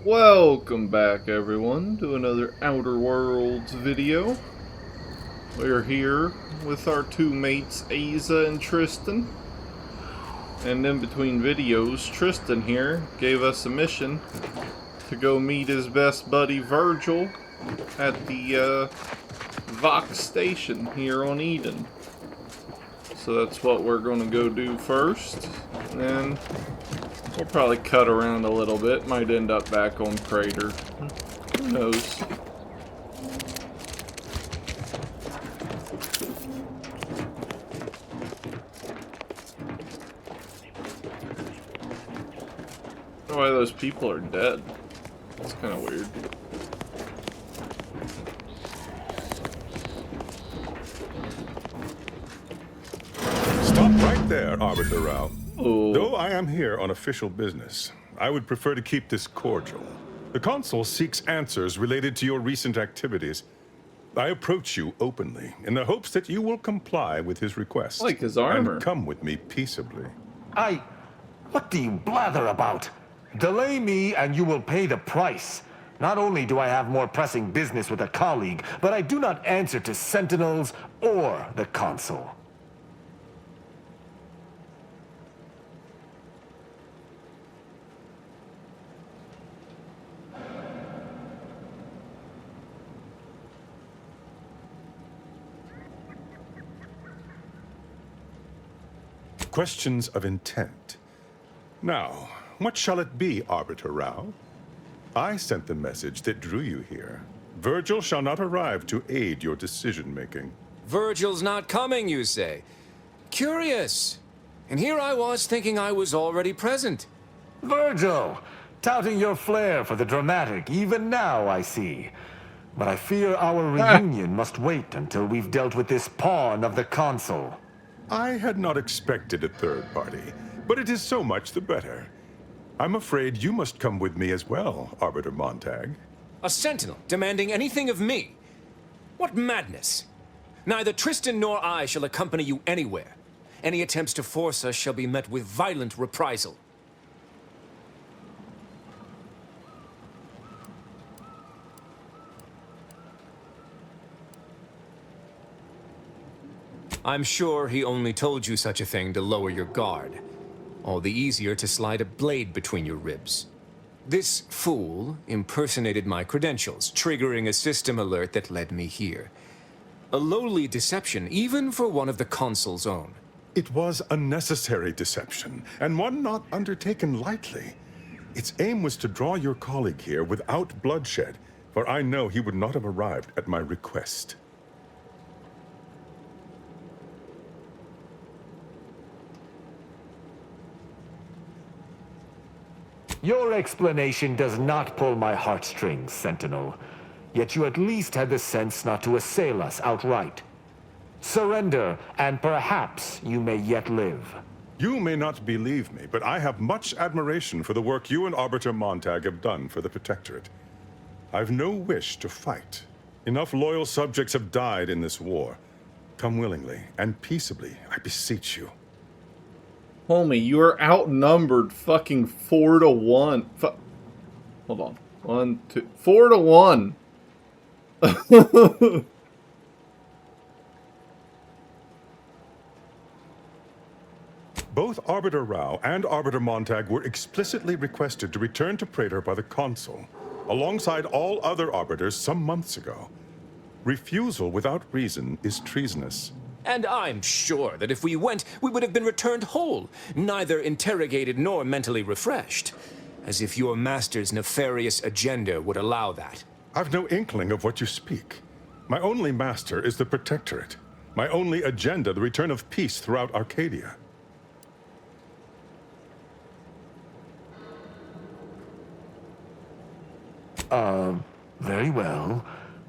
Welcome back, everyone, to another Outer Worlds video. We're here with our two mates, Aza and Tristan. And in between videos, Tristan here gave us a mission to go meet his best buddy, Virgil, at the Vox station here on Eden. So that's what we're going to go do first. And then we'll probably cut around a little bit. Might end up back on Crater. Who knows? Why those people are dead. It's kind of weird. Stop right there, Arbiter Rao. Oh. Though I am here on official business, I would prefer to keep this cordial. The Consul seeks answers related to your recent activities. I approach you openly, in the hopes that you will comply with his request. Like his armor. And come with me peaceably. What do you blather about? Delay me and you will pay the price. Not only do I have more pressing business with a colleague, but I do not answer to Sentinels or the Consul. Questions of intent. Now, what shall it be, Arbiter Rao? I sent the message that drew you here. Virgil shall not arrive to aid your decision-making. Virgil's not coming, you say? Curious. And here I was thinking I was already present. Virgil, touting your flair for the dramatic, even now I see. But I fear our reunion must wait until we've dealt with this pawn of the Consul. I had not expected a third party, but it is so much the better. I'm afraid you must come with me as well, Arbiter Montag. A sentinel demanding anything of me? What madness! Neither Tristan nor I shall accompany you anywhere. Any attempts to force us shall be met with violent reprisal. I'm sure he only told you such a thing to lower your guard. All the easier to slide a blade between your ribs. This fool impersonated my credentials, triggering a system alert that led me here. A lowly deception, even for one of the Consul's own. It was a necessary deception, and one not undertaken lightly. Its aim was to draw your colleague here without bloodshed, for I know he would not have arrived at my request. Your explanation does not pull my heartstrings, Sentinel. Yet you at least had the sense not to assail us outright. Surrender, and perhaps you may yet live. You may not believe me, but I have much admiration for the work you and Arbiter Montag have done for the Protectorate. I've no wish to fight. Enough loyal subjects have died in this war. Come willingly and peaceably, I beseech you. Homie, you are outnumbered fucking 4-1. Hold on. 1, 2, 4-1. Both Arbiter Rao and Arbiter Montag were explicitly requested to return to Praetor by the Consul, alongside all other Arbiters some months ago. Refusal without reason is treasonous. And I'm sure that if we went, we would have been returned whole, neither interrogated nor mentally refreshed. As if your master's nefarious agenda would allow that. I've no inkling of what you speak. My only master is the Protectorate. My only agenda, the return of peace throughout Arcadia. Very well.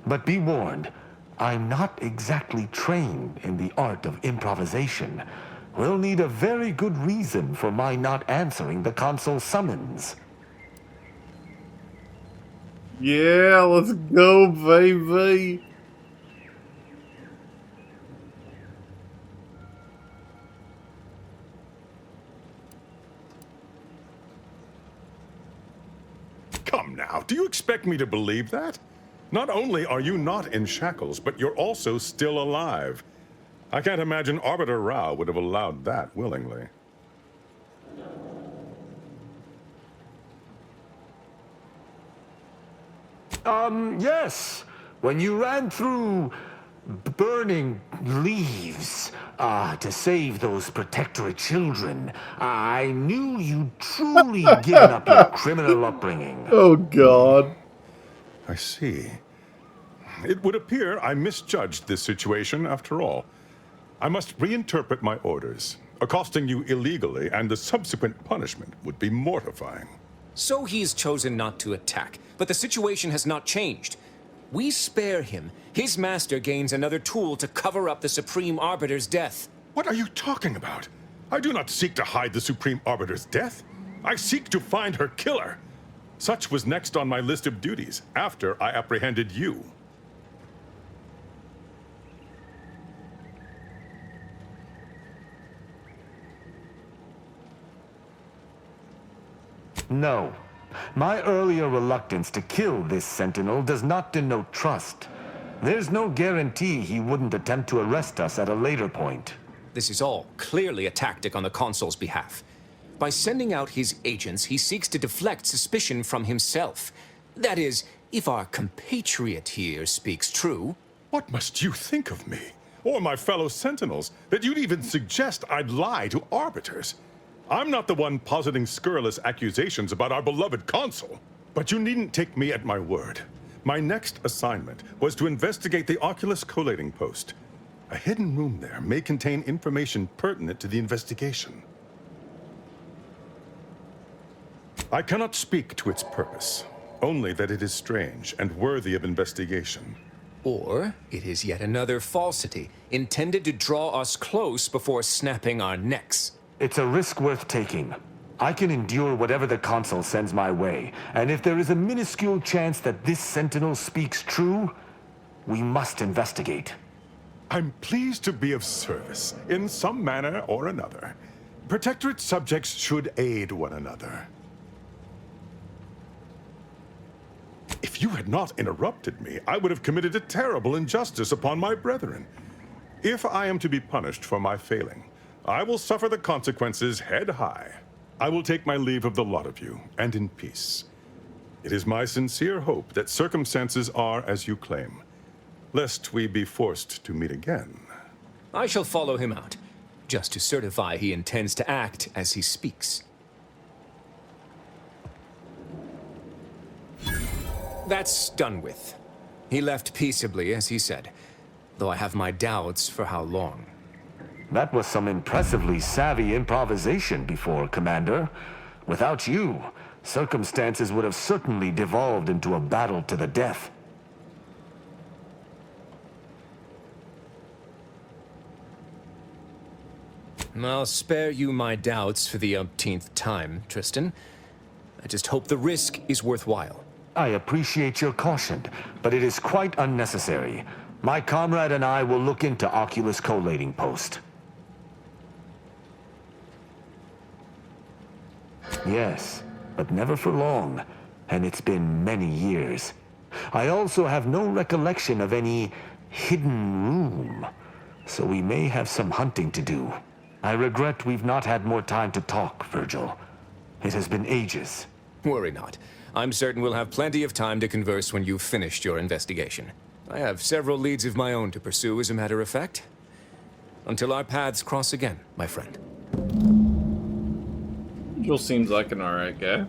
But be warned, I'm not exactly trained in the art of improvisation. We'll need a very good reason for my not answering the Consul's summons. Yeah, let's go, baby. Come now, do you expect me to believe that? Not only are you not in shackles, but you're also still alive. I can't imagine Arbiter Rao would have allowed that willingly. Yes. When you ran through burning leaves to save those protectorate children, I knew you'd truly given up your criminal upbringing. Oh, God. I see. It would appear I misjudged this situation after all. I must reinterpret my orders. Accosting you illegally and the subsequent punishment would be mortifying. So he's chosen not to attack, but the situation has not changed. We spare him. His master gains another tool to cover up the Supreme Arbiter's death. What are you talking about? I do not seek to hide the Supreme Arbiter's death. I seek to find her killer. Such was next on my list of duties after I apprehended you. No. My earlier reluctance to kill this Sentinel does not denote trust. There's no guarantee he wouldn't attempt to arrest us at a later point. This is all clearly a tactic on the Consul's behalf. By sending out his agents, he seeks to deflect suspicion from himself. That is, if our compatriot here speaks true. What must you think of me, or my fellow Sentinels, that you'd even suggest I'd lie to Arbiters? I'm not the one positing scurrilous accusations about our beloved Consul. But you needn't take me at my word. My next assignment was to investigate the Oculus collating post. A hidden room there may contain information pertinent to the investigation. I cannot speak to its purpose, only that it is strange and worthy of investigation. Or it is yet another falsity, intended to draw us close before snapping our necks. It's a risk worth taking. I can endure whatever the Consul sends my way, and if there is a minuscule chance that this Sentinel speaks true, we must investigate. I'm pleased to be of service, in some manner or another. Protectorate subjects should aid one another. If you had not interrupted me, I would have committed a terrible injustice upon my brethren. If I am to be punished for my failing, I will suffer the consequences head high. I will take my leave of the lot of you, and in peace. It is my sincere hope that circumstances are as you claim, lest we be forced to meet again. I shall follow him out, just to certify he intends to act as he speaks. That's done with. He left peaceably, as he said, though I have my doubts for how long. That was some impressively savvy improvisation before, Commander. Without you, circumstances would have certainly devolved into a battle to the death. I'll spare you my doubts for the umpteenth time, Tristan. I just hope the risk is worthwhile. I appreciate your caution, but it is quite unnecessary. My comrade and I will look into Oculus collating post. Yes, but never for long, and it's been many years. I also have no recollection of any hidden room, so we may have some hunting to do. I regret we've not had more time to talk, Virgil. It has been ages. Worry not. I'm certain we'll have plenty of time to converse when you've finished your investigation. I have several leads of my own to pursue, as a matter of fact. Until our paths cross again, my friend. Joel seems like an alright guy.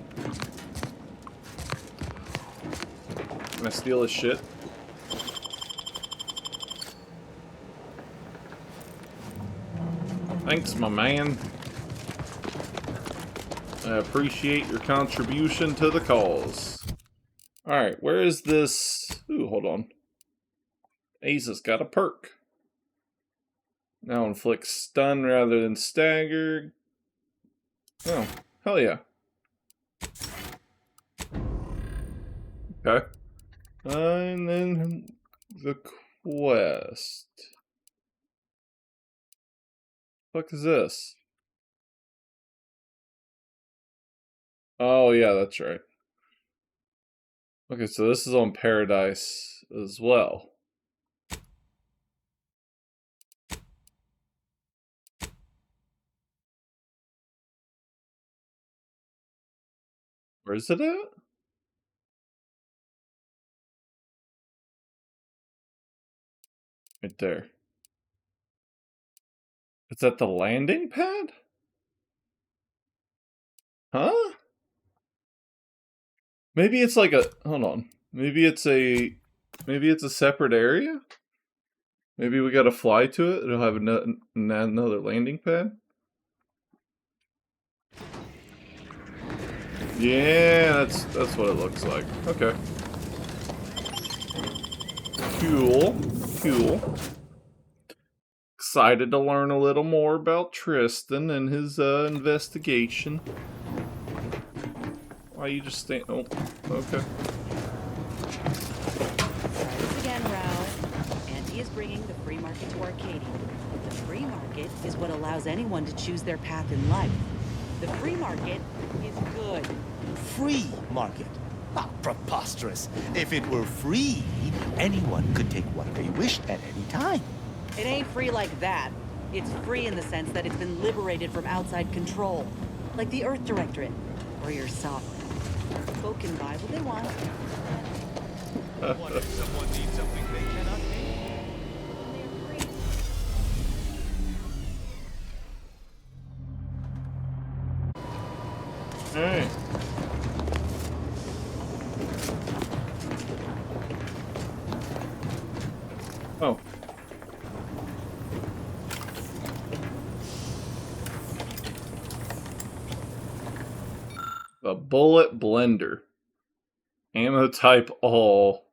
Can I steal his shit? Thanks, my man. I appreciate your contribution to the cause. Alright, where is this? Ooh, hold on. Aza's got a perk. Now inflict stun rather than stagger. Oh, hell yeah. Okay. And then the quest. Fuck is this? Oh yeah, that's right. Okay, so this is on Paradise as well. Where is it at? Right there. It's at the landing pad? Huh? Maybe it's like a... Hold on. Maybe it's a separate area? Maybe we gotta fly to it? It'll have another landing pad? Yeah, that's what it looks like. Okay. Cool. Cool. Excited to learn a little more about Tristan and his investigation. Why you just stay? Oh, okay. Try this again, Rao. Andy is bringing the free market to Arcadia. The free market is what allows anyone to choose their path in life. The free market is good. Free market? Ah, preposterous. If it were free, anyone could take what they wished at any time. It ain't free like that. It's free in the sense that it's been liberated from outside control. Like the Earth Directorate, or your sovereign. Folk can buy what they want. What if someone needs something they cannot pay? Alright. Oh. A bullet blender. Ammo type all.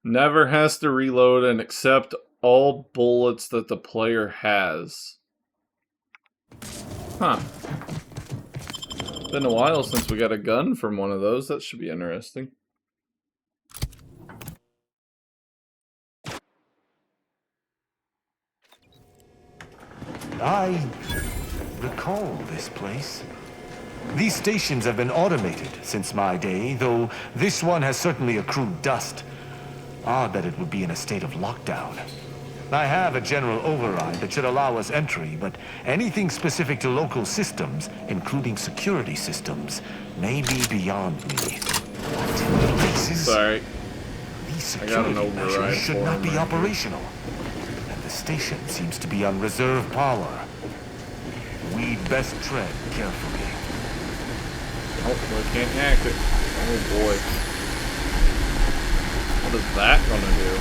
Never has to reload and accept all bullets that the player has. Huh. Been a while since we got a gun from one of those. That should be interesting. I recall this place. These stations have been automated since my day, though this one has certainly accrued dust. Odd that it would be in a state of lockdown. I have a general override that should allow us entry, but anything specific to local systems, including security systems, may be beyond me. What places? Sorry. These I got an security override measures should for not him be right operational. And the station seems to be on reserve power. We'd best tread carefully. Oh, well, I can't hack it. Oh boy. What is that gonna do?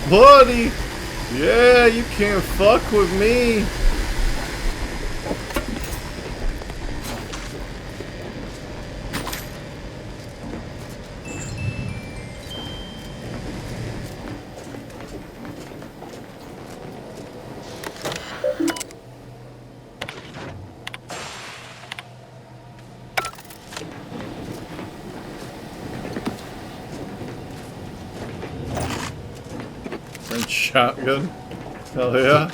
Buddy! Yeah, you can't fuck with me! French shotgun? Hell yeah.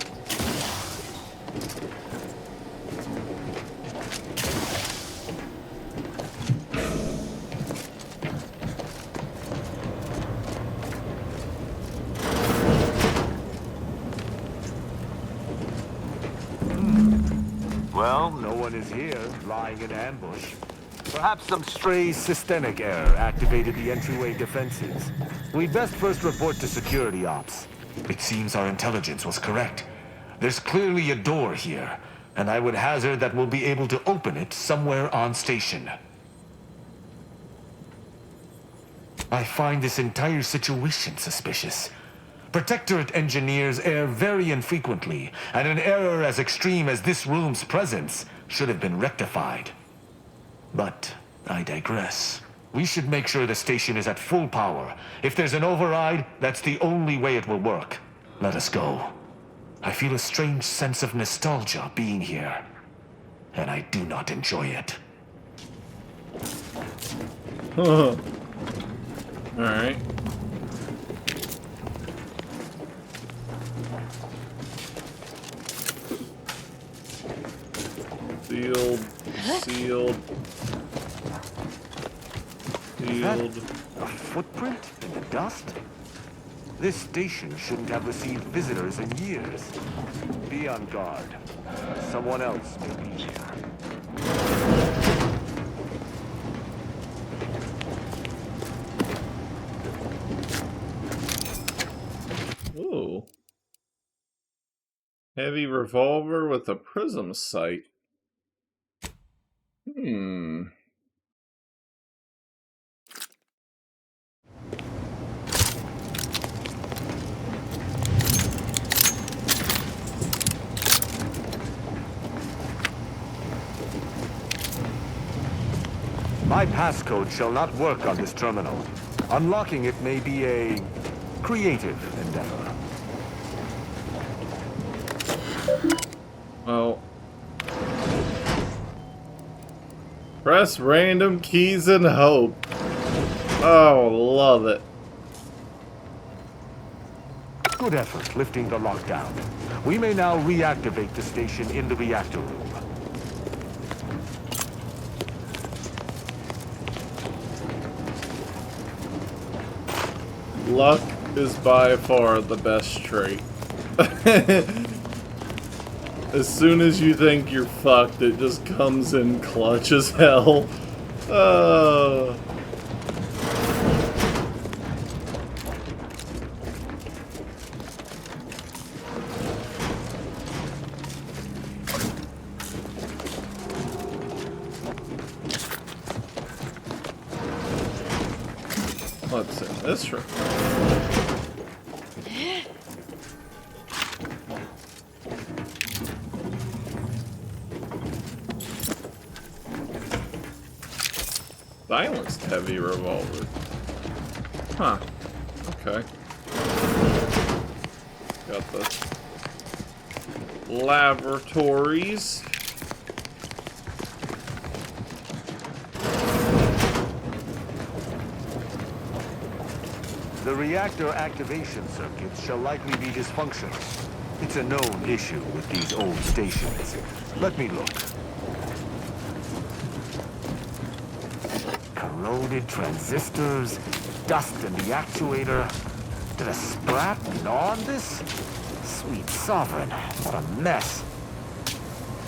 Well, no one is here, lying in ambush. Perhaps some stray systemic error activated the entryway defenses. We'd best first report to security ops. It seems our intelligence was correct. There's clearly a door here, and I would hazard that we'll be able to open it somewhere on station. I find this entire situation suspicious. Protectorate engineers err very infrequently, and an error as extreme as this room's presence should have been rectified. But I digress. We should make sure the station is at full power. If there's an override, that's the only way it will work. Let us go. I feel a strange sense of nostalgia being here, and I do not enjoy it. Alright. Sealed. Sealed. Sealed. A footprint in the dust? This station shouldn't have received visitors in years. Be on guard. Someone else may be here. Ooh. Heavy revolver with a prism sight. Hmm. My passcode shall not work on this terminal. Unlocking it may be a creative endeavor. Well. Press random keys and hope. Oh, love it. Good effort lifting the lockdown. We may now reactivate the station in the reactor room. Luck is by far the best trait. As soon as you think you're fucked, it just comes in clutch as hell. What's in this room? Silenced heavy revolver. Huh. Okay. Got the laboratories. The reactor activation circuits shall likely be dysfunctional. It's a known issue with these old stations. Let me look. Corroded transistors, dust in the actuator. Did a sprat gnaw on this? Sweet sovereign, what a mess.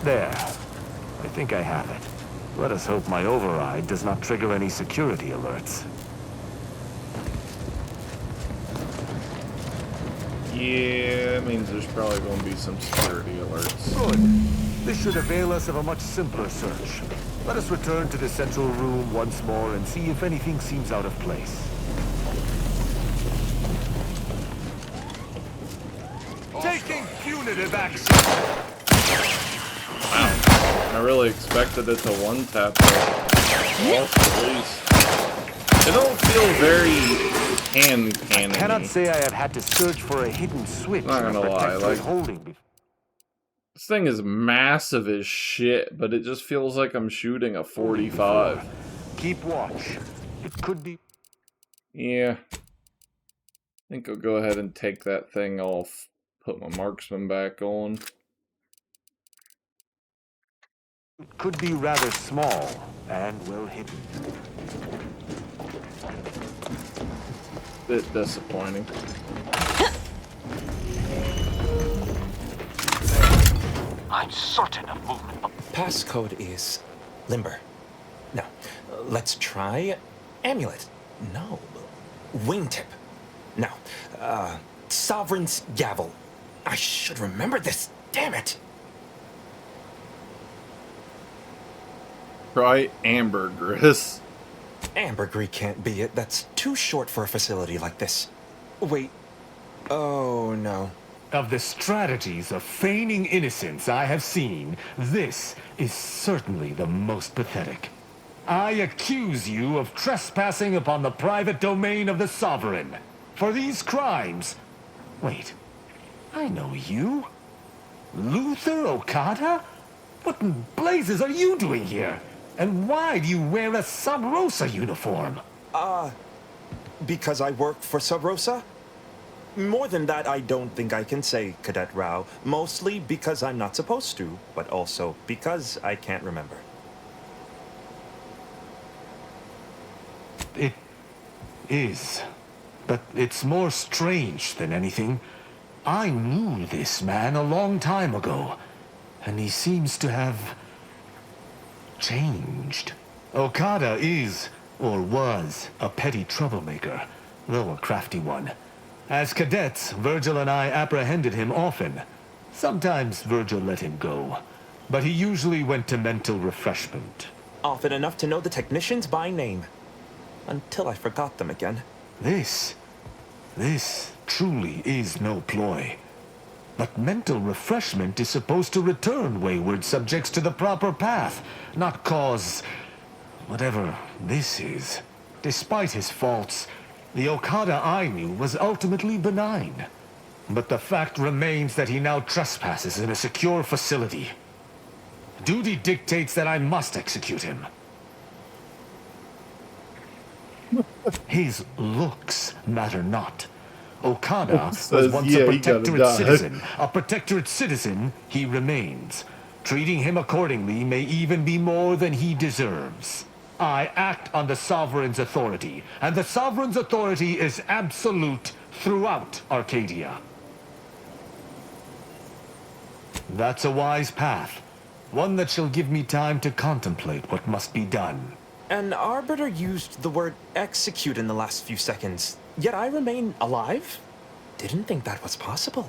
There. I think I have it. Let us hope my override does not trigger any security alerts. Yeah, it means there's probably going to be some security alerts. Good. This should avail us of a much simpler search. Let us return to the central room once more and see if anything seems out of place. Taking punitive action! Wow. I really expected it to one-tap the police. It don't feel very hand-cannon-y. Cannot say I have had to search for a hidden switch. Not gonna lie, like, holding. this thing is massive as shit, but it just feels like I'm shooting a 45. Keep watch. It could be. Yeah. I think I'll go ahead and take that thing off. Put my marksman back on. It could be rather small and well hidden. Bit disappointing. I'm certain of movement. Passcode is Limber. No. Let's try Amulet. No. Wingtip. No. Sovereign's Gavel. I should remember this. Damn it. Try ambergris. Ambergris can't be it. That's too short for a facility like this. Wait. Oh, no. Of the strategies of feigning innocence I have seen, this is certainly the most pathetic. I accuse you of trespassing upon the private domain of the Sovereign. For these crimes... Wait, I know you. Luther Okada? What in blazes are you doing here? And why do you wear a Sub Rosa uniform? Because I work for Sub Rosa? More than that, I don't think I can say, Cadet Rao. Mostly because I'm not supposed to, but also because I can't remember. It is, but it's more strange than anything. I knew this man a long time ago, and he seems to have changed. Okada is, or was, a petty troublemaker, though a crafty one. As cadets, Virgil and I apprehended him often. Sometimes Virgil let him go, but he usually went to mental refreshment. Often enough to know the technicians by name. Until I forgot them again. This truly is no ploy. But mental refreshment is supposed to return wayward subjects to the proper path, not cause whatever this is. Despite his faults, the Okada I knew was ultimately benign. But the fact remains that he now trespasses in a secure facility. Duty dictates that I must execute him. His looks matter not. Okada was Says, once yeah, a he gotta protectorate die. citizen. A protectorate citizen he remains. Treating him accordingly may even be more than he deserves. I act on the Sovereign's authority, and the Sovereign's authority is absolute throughout Arcadia. That's a wise path. One that shall give me time to contemplate what must be done. An Arbiter used the word execute in the last few seconds, yet I remain alive? Didn't think that was possible.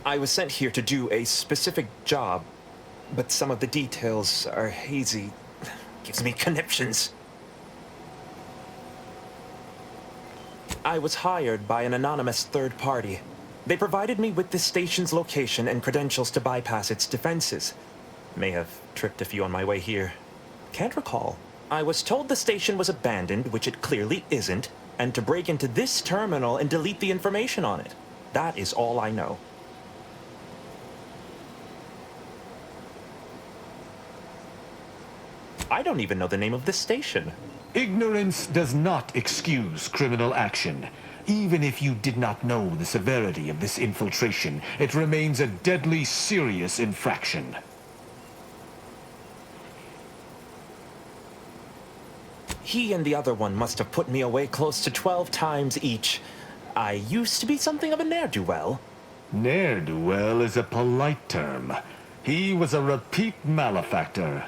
I was sent here to do a specific job, but some of the details are hazy. Gives me conniptions. I was hired by an anonymous third party. They provided me with the station's location and credentials to bypass its defenses. May have tripped a few on my way here. Can't recall. I was told the station was abandoned, which it clearly isn't, and to break into this terminal and delete the information on it. That is all I know. I don't even know the name of this station. Ignorance does not excuse criminal action. Even if you did not know the severity of this infiltration, it remains a deadly serious infraction. He and the other one must have put me away close to 12 times each. I used to be something of a ne'er-do-well. Ne'er-do-well is a polite term. He was a repeat malefactor.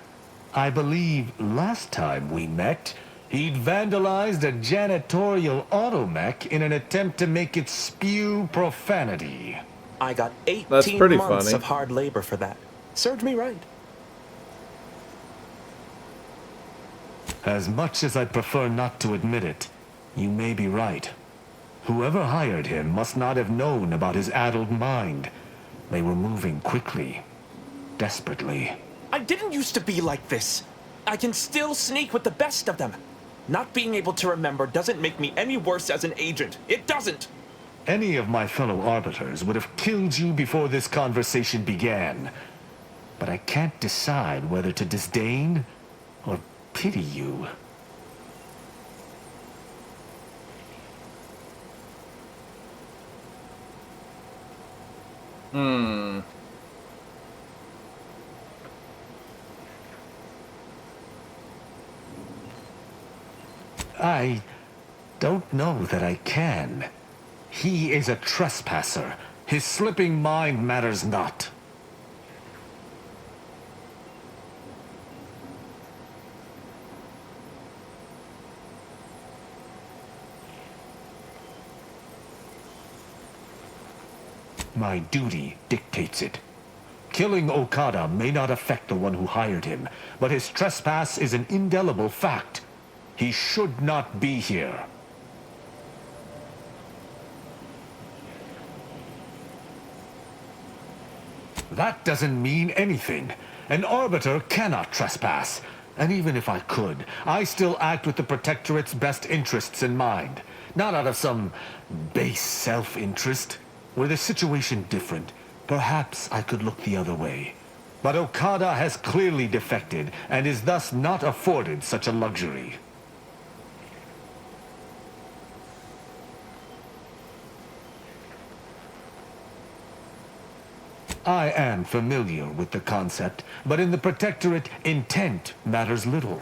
I believe last time we met, he'd vandalized a janitorial automech in an attempt to make it spew profanity. I got That's 18 pretty months funny. of hard labor for that. Served me right. As much as I'd prefer not to admit it, you may be right. Whoever hired him must not have known about his addled mind. They were moving quickly, desperately. I didn't used to be like this. I can still sneak with the best of them. Not being able to remember doesn't make me any worse as an agent. It doesn't. Any of my fellow arbiters would have killed you before this conversation began. But I can't decide whether to disdain or pity you. I don't know that I can. He is a trespasser. His slipping mind matters not. My duty dictates it. Killing Okada may not affect the one who hired him, but his trespass is an indelible fact. He should not be here. That doesn't mean anything. An arbiter cannot trespass. And even if I could, I still act with the Protectorate's best interests in mind. Not out of some base self-interest. Were the situation different, perhaps I could look the other way. But Okada has clearly defected, and is thus not afforded such a luxury. I am familiar with the concept, but in the Protectorate, intent matters little.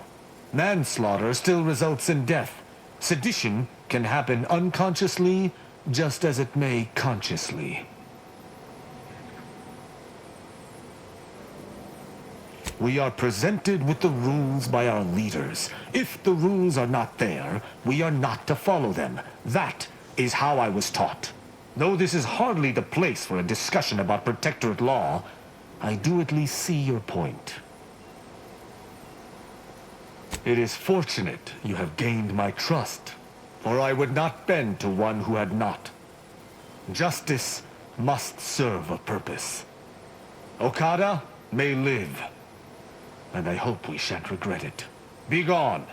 Manslaughter still results in death. Sedition can happen unconsciously, just as it may consciously. We are presented with the rules by our leaders. If the rules are not there, we are not to follow them. That is how I was taught. Though this is hardly the place for a discussion about Protectorate law, I do at least see your point. It is fortunate you have gained my trust, or I would not bend to one who had not. Justice must serve a purpose. Okada may live, and I hope we shan't regret it. Be gone.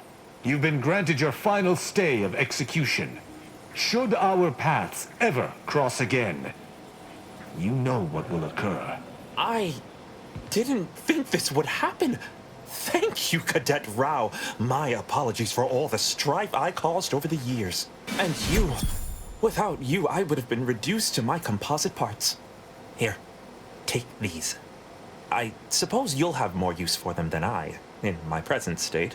You've been granted your final stay of execution. Should our paths ever cross again, you know what will occur. I didn't think this would happen. Thank you, Cadet Rao. My apologies for all the strife I caused over the years. And you, without you, I would have been reduced to my composite parts. Here, take these. I suppose you'll have more use for them than I, in my present state.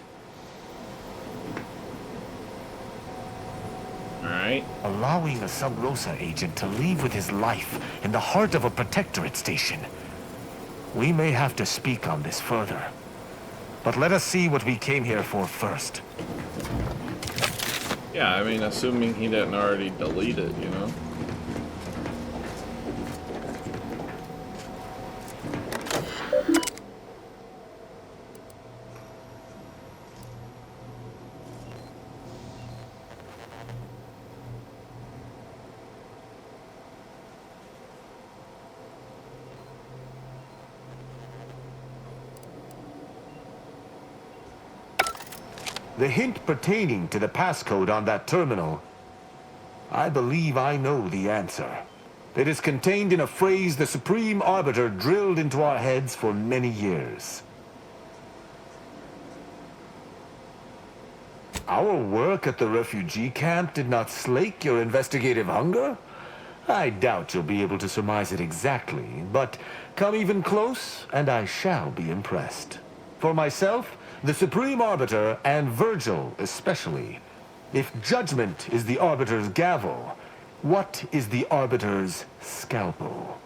Alright. Allowing a Sub Rosa agent to leave with his life in the heart of a Protectorate station. We may have to speak on this further. But let us see what we came here for first. Yeah, I mean, assuming he didn't already delete it, you know? The hint pertaining to the passcode on that terminal, I believe I know the answer. It is contained in a phrase the Supreme Arbiter drilled into our heads for many years. Our work at the refugee camp did not slake your investigative hunger? I doubt you'll be able to surmise it exactly, but come even close, and I shall be impressed. For myself, the Supreme Arbiter, and Virgil especially, if judgment is the Arbiter's gavel, what is the Arbiter's scalpel?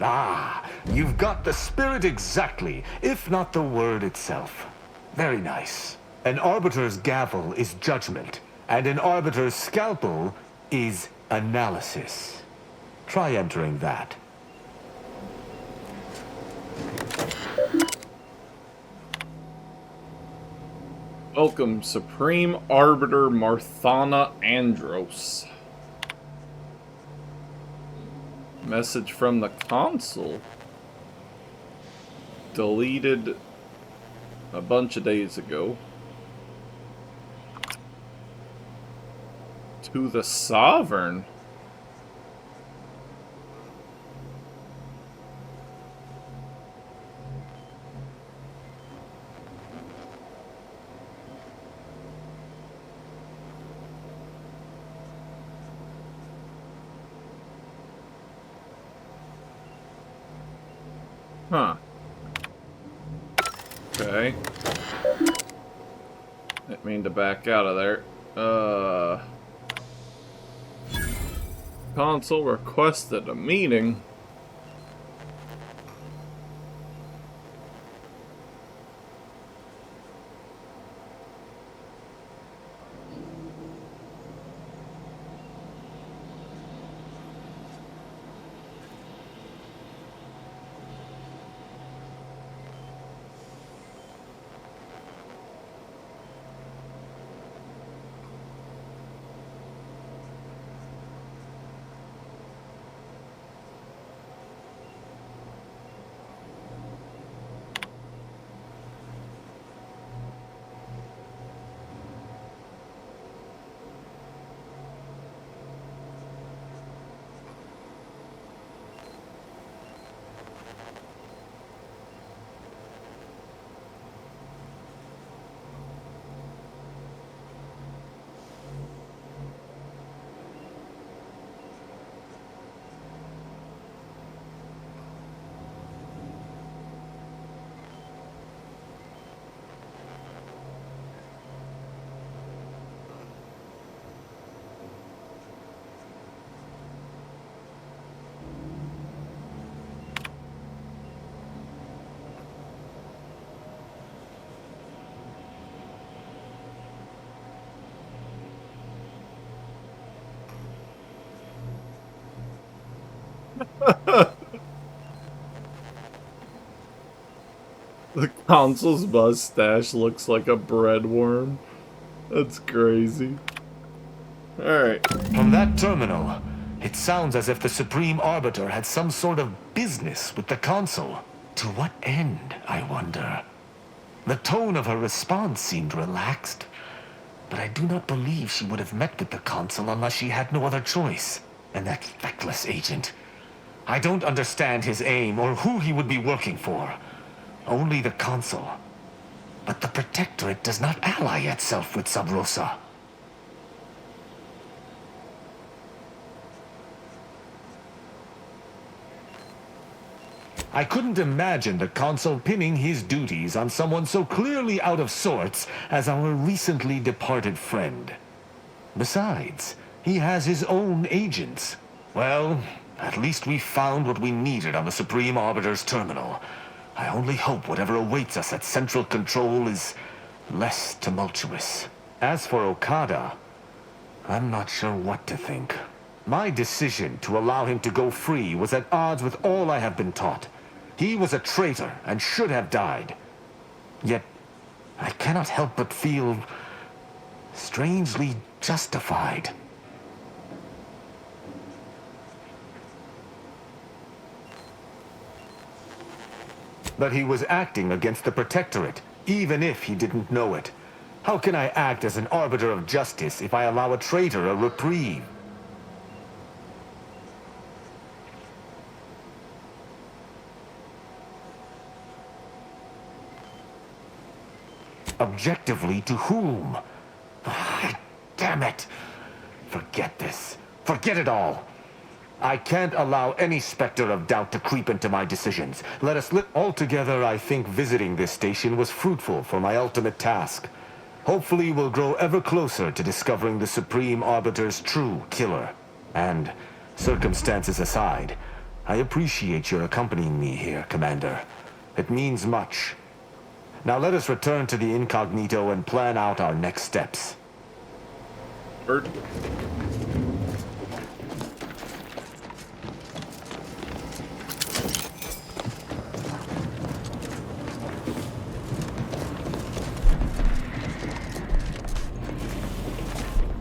Ah, you've got the spirit exactly, if not the word itself. Very nice. An Arbiter's gavel is judgment, and an Arbiter's scalpel is analysis. Try entering that. Welcome, Supreme Arbiter Marthana Andros. Message from the console. Deleted a bunch of days ago. To the Sovereign. Huh. Okay. Didn't mean to back out of there. Console requested a meeting. The consul's mustache looks like a bread worm. That's crazy. Alright. From that terminal, it sounds as if the Supreme Arbiter had some sort of business with the Consul. To what end, I wonder? The tone of her response seemed relaxed, but I do not believe she would have met with the Consul unless she had no other choice. And that feckless agent. I don't understand his aim or who he would be working for. Only the Consul. But the Protectorate does not ally itself with Sub Rosa. I couldn't imagine the Consul pinning his duties on someone so clearly out of sorts as our recently departed friend. Besides, he has his own agents. Well, at least we found what we needed on the Supreme Arbiter's terminal. I only hope whatever awaits us at Central Control is less tumultuous. As for Okada, I'm not sure what to think. My decision to allow him to go free was at odds with all I have been taught. He was a traitor and should have died. Yet, I cannot help but feel strangely justified. But he was acting against the Protectorate, even if he didn't know it. How can I act as an arbiter of justice if I allow a traitor a reprieve? Objectively to whom? Damn it! Forget this. Forget it all. I can't allow any specter of doubt to creep into my decisions. Let us live. Altogether, I think visiting this station was fruitful for my ultimate task. Hopefully, we'll grow ever closer to discovering the Supreme Arbiter's true killer. And, circumstances aside, I appreciate your accompanying me here, Commander. It means much. Now let us return to the Incognito and plan out our next steps. Bird.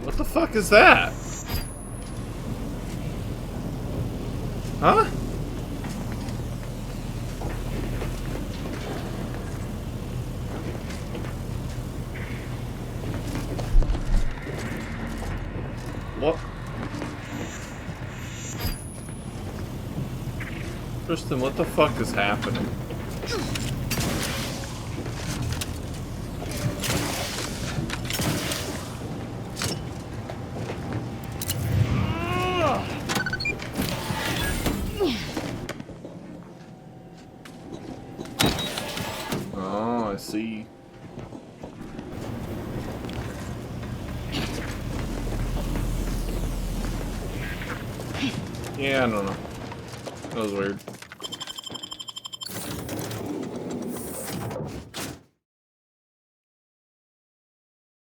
What the fuck is that? Huh? What? Tristan, what the fuck is happening? Oh, I see. Yeah, I don't know. That was weird.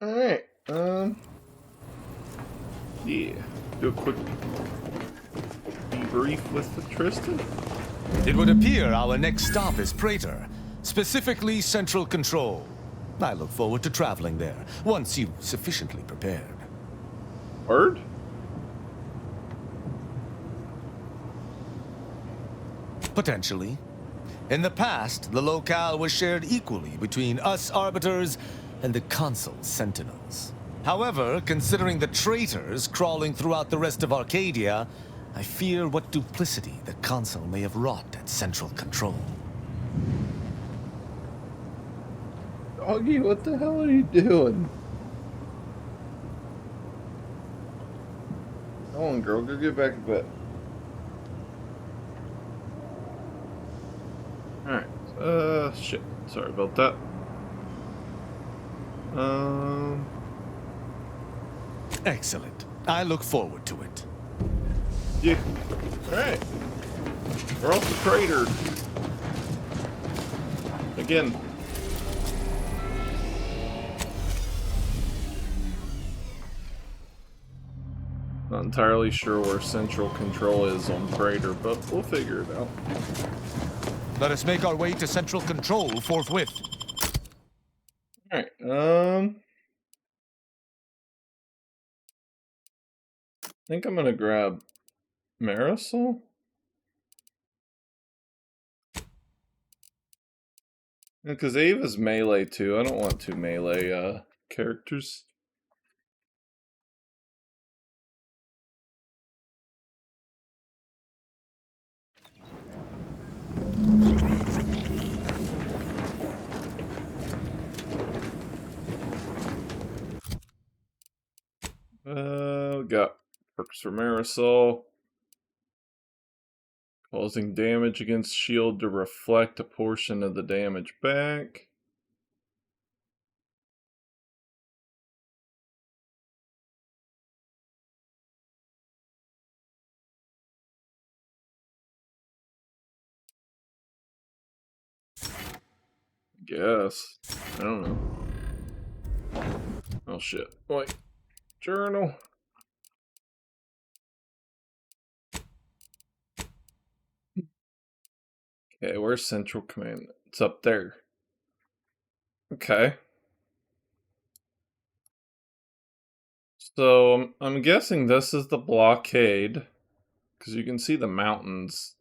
Alright, yeah. Do a quick debrief with Tristan. It would appear our next stop is Praetor, specifically Central Control. I look forward to traveling there, once you've sufficiently prepared. Word? Potentially. In the past, the locale was shared equally between us Arbiters and the Consul's Sentinels. However, considering the traitors crawling throughout the rest of Arcadia, I fear what duplicity the Consul may have wrought at Central Control. Doggy, what the hell are you doing? Come on, girl, go get back to bed. Alright, shit. Sorry about that. Excellent. I look forward to it. Yeah. Alright. We're off the crater. Again. Not entirely sure where central control is on Praetor, but we'll figure it out. Let us make our way to central control forthwith. Alright, I think I'm gonna grab Marisol? Because Ava's melee too. I don't want two melee characters. We got perks for Marisol. Causing damage against shield to reflect a portion of the damage back. Guess. I don't know. Oh shit. Wait. Journal. Okay, where's Central Command? It's up there. Okay. So, I'm guessing this is the blockade. Because you can see the mountains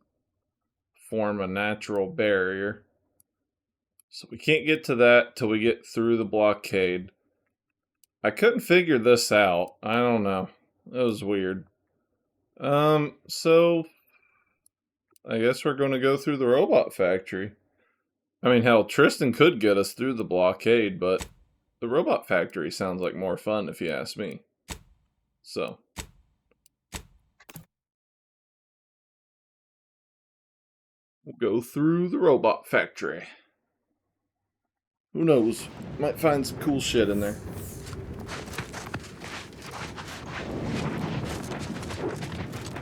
form a natural barrier. So we can't get to that till we get through the blockade. I couldn't figure this out. I don't know. It was weird. So I guess we're going to go through the robot factory. I mean, hell, Tristan could get us through the blockade, but the robot factory sounds like more fun if you ask me. So we'll go through the robot factory. Who knows? Might find some cool shit in there.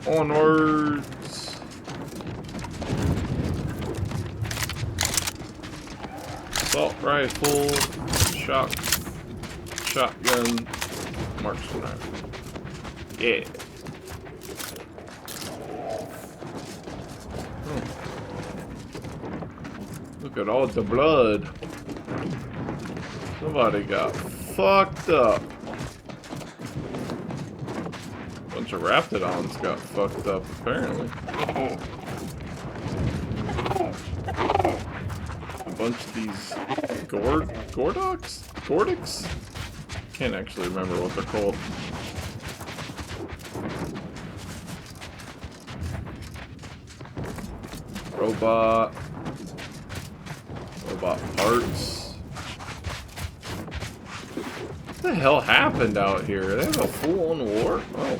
Onwards. Assault rifle, shotgun, marksman rifle. Yeah. Look at all the blood. Somebody got fucked up. Bunch of Raptidons got fucked up, apparently. A bunch of these Gordox? Can't actually remember what they're called. Robot parts. What the hell happened out here? They have a full-on war? Oh.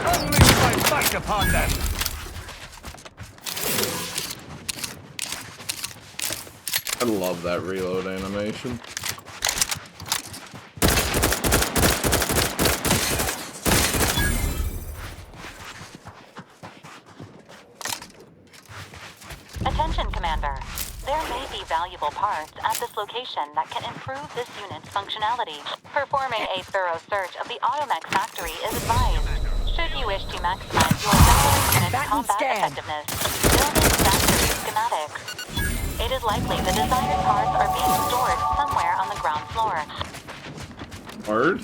Only if I fight upon them. I love that reload animation. Attention, Commander. There may be valuable parts at this location that can improve this unit's functionality. Performing a thorough search of the Automech factory is advised. Should you wish to maximize your fellow unit's combat effectiveness, build in factory schematics. It is likely the desired parts are being stored somewhere on the ground floor. Word?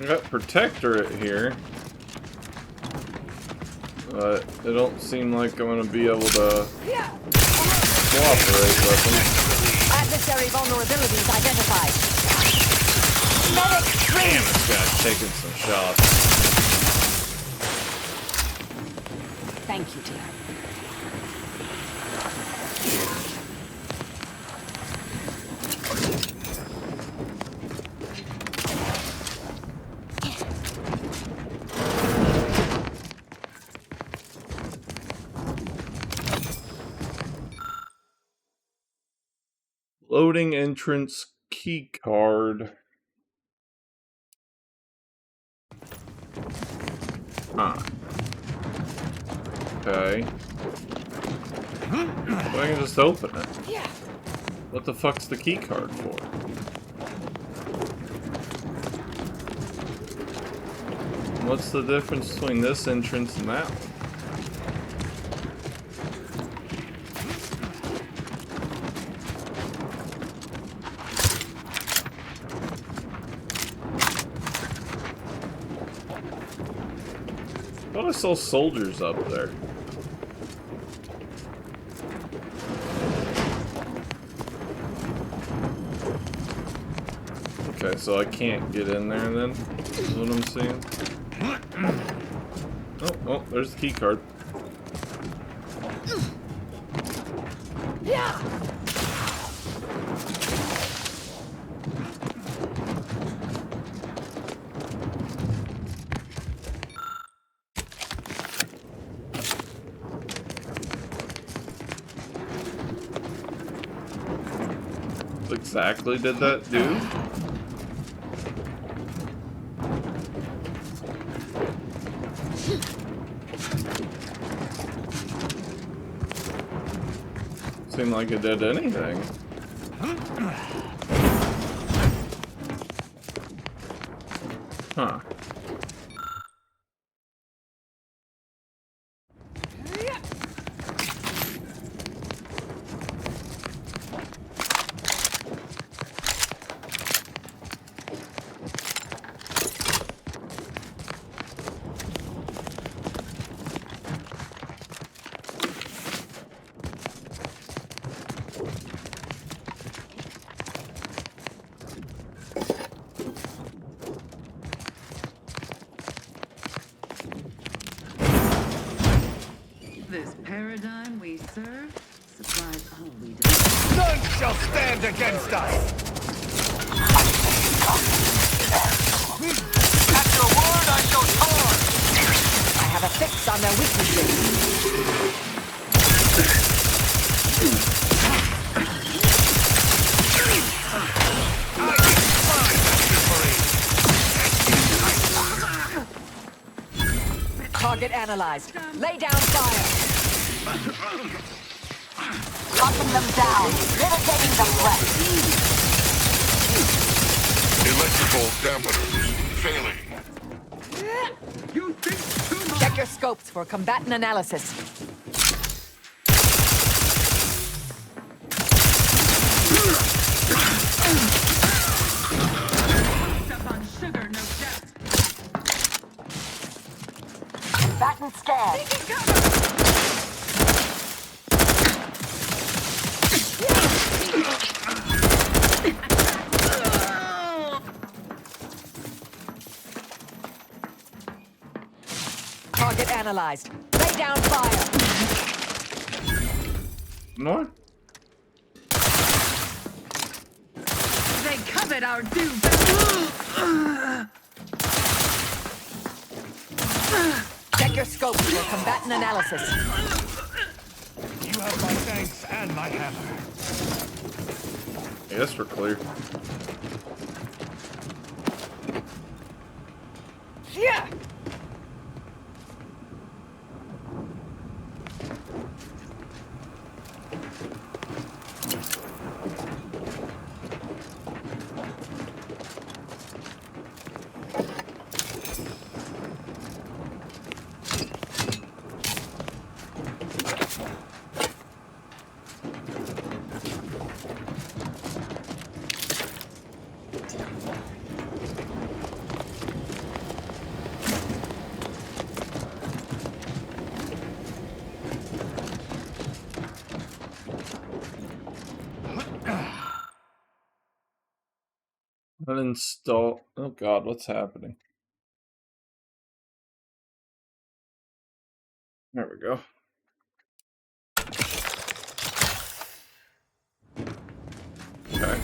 got Protectorate here, but it don't seem like I'm gonna be able to cooperate with them. Adversary vulnerabilities identified. Medic Damn, this guy's taking some shots. Thank you, dear. Loading entrance key card. Huh. Okay. Well, I can just open it. What the fuck's the key card for? What's the difference between this entrance and that one? I thought I saw soldiers up there. Okay, so I can't get in there then, is what I'm seeing. Oh, there's the key card. What exactly did that do? Seemed like it did anything. Huh. This paradigm we serve supplies all we do. None shall stand against us! At your word, I shall charge! I have a fix on their weaknesses. Target analyzed. Lay down fire. Locking them down. Mitigating the threat. Electrical dampeners failing. Check your scopes for combatant analysis. Batten scan. Target analyzed. Lay down fire. What? They covet our due. Check your scopes for combatant analysis. You have my thanks and my hammer. I guess we're clear. Yeah. Uninstall. Oh god, what's happening? There we go. Okay.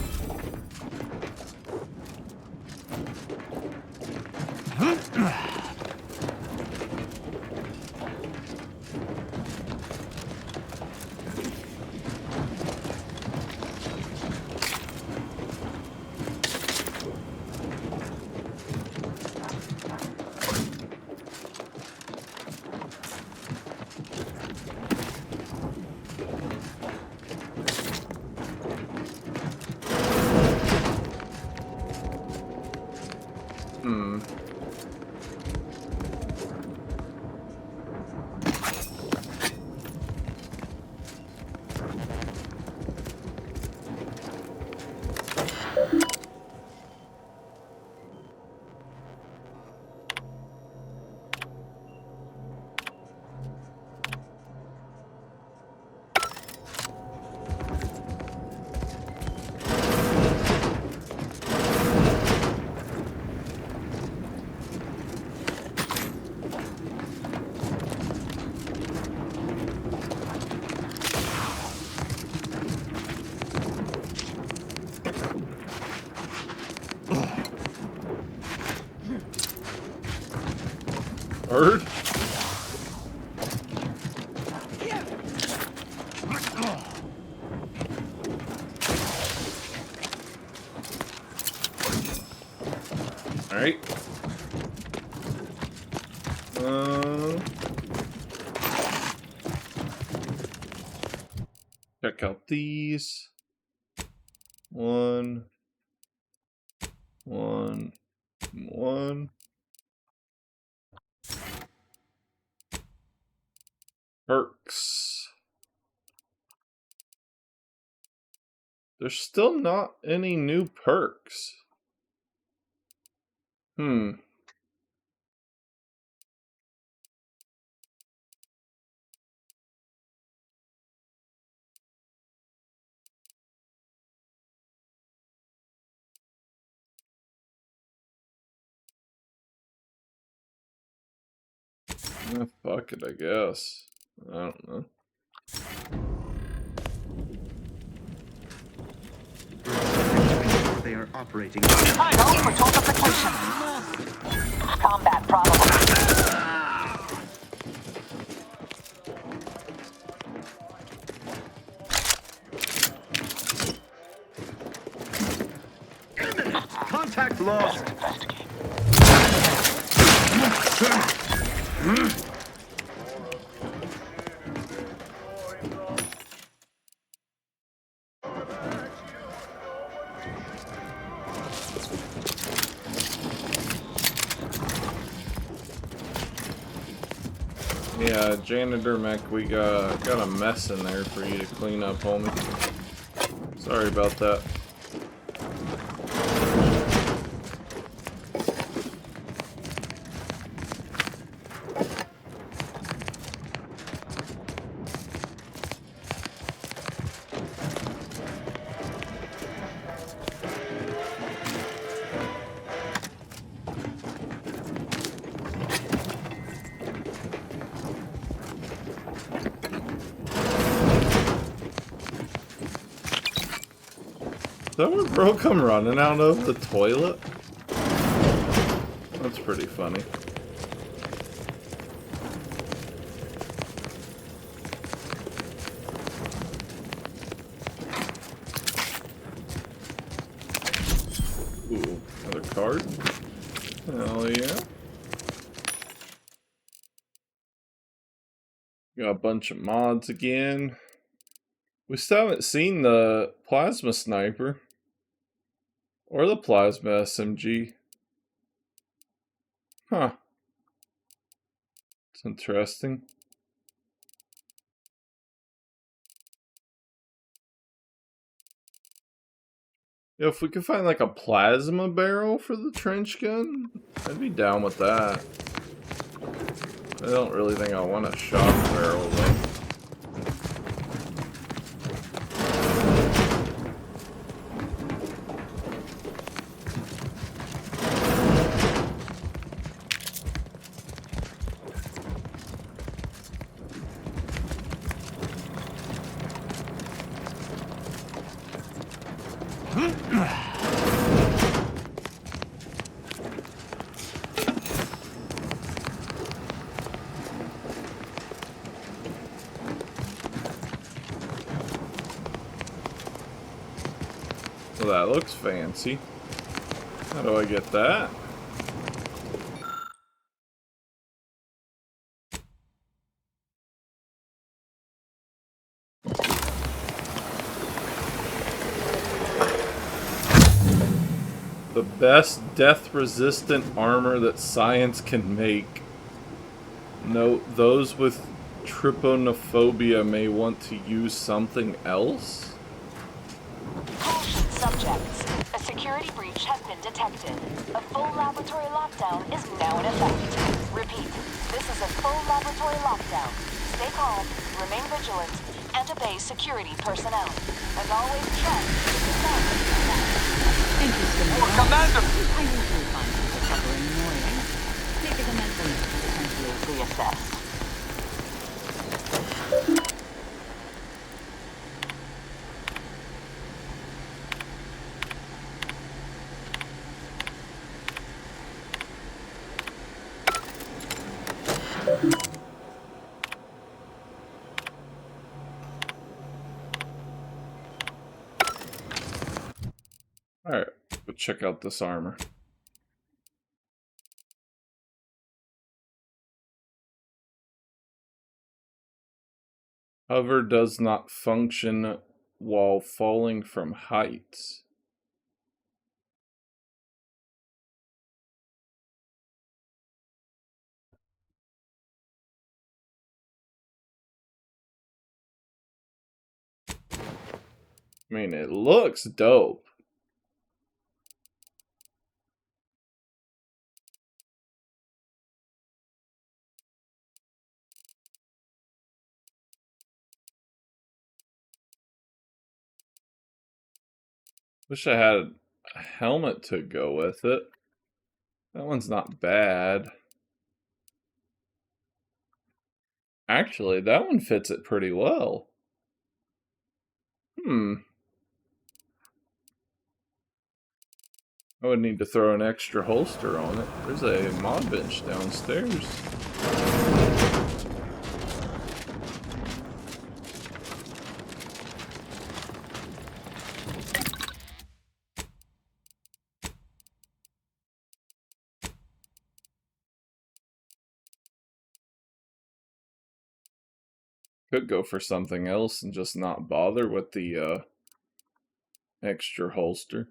Bird? Alright. Check out these. One. Perks. There's still not any new perks. Fuck it, I guess. I don't know. They are operating. Vital for total protection. Combat probable. Contact lost. Yeah, janitor mech, we got a mess in there for you to clean up, homie. Sorry about that. Is that where bro come running out of the toilet? That's pretty funny. Ooh, another card? Hell yeah. Got a bunch of mods again. We still haven't seen the plasma sniper. Or the plasma SMG. Huh. It's interesting. Yeah, if we could find like a plasma barrel for the trench gun, I'd be down with that. I don't really think I want a shock barrel though. Well, that looks fancy. How do I get that? The best death-resistant armor that science can make. Note, those with tryponophobia may want to use something else? Caution subjects. A security breach has been detected. A full laboratory lockdown is now in effect. Repeat, this is a full laboratory lockdown. Stay calm, remain vigilant, and obey security personnel. As always, trust the sound. Thank you, Skinner. Commander! I usually find people cover annoying. Take it a mental note for potentially Reassess. Alright, go check out this armor. Hover does not function while falling from heights. I mean, it looks dope. Wish I had a helmet to go with it. That one's not bad. Actually, that one fits it pretty well. I would need to throw an extra holster on it. There's a mod bench downstairs. Could go for something else and just not bother with the extra holster.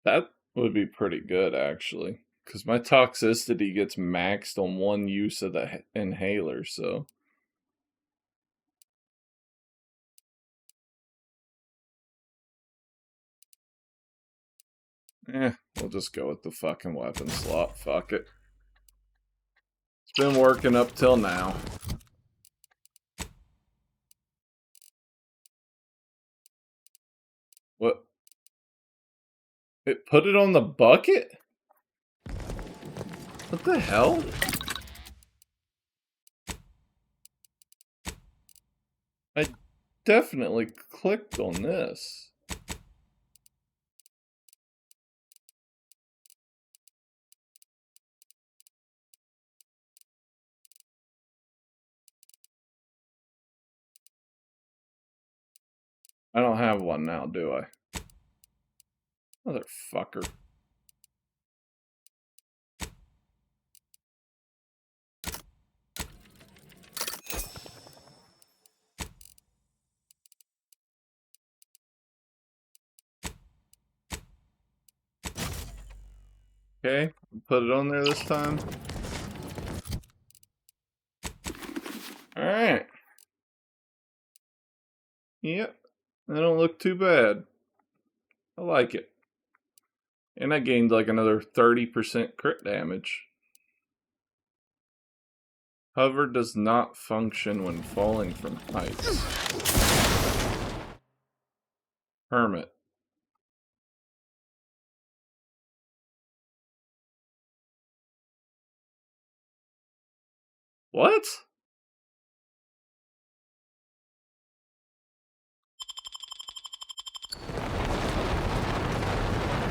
That would be pretty good, actually. Because my toxicity gets maxed on one use of the inhaler, so... we'll just go with the fucking weapon slot. Fuck it. It's been working up till now. What? It put it on the bucket? What the hell? I definitely clicked on this. I don't have one now, do I? Motherfucker. Okay, put it on there this time. Alright. Yep, that don't look too bad. I like it. And I gained like another 30% crit damage. Hover does not function when falling from heights. Hermit. What?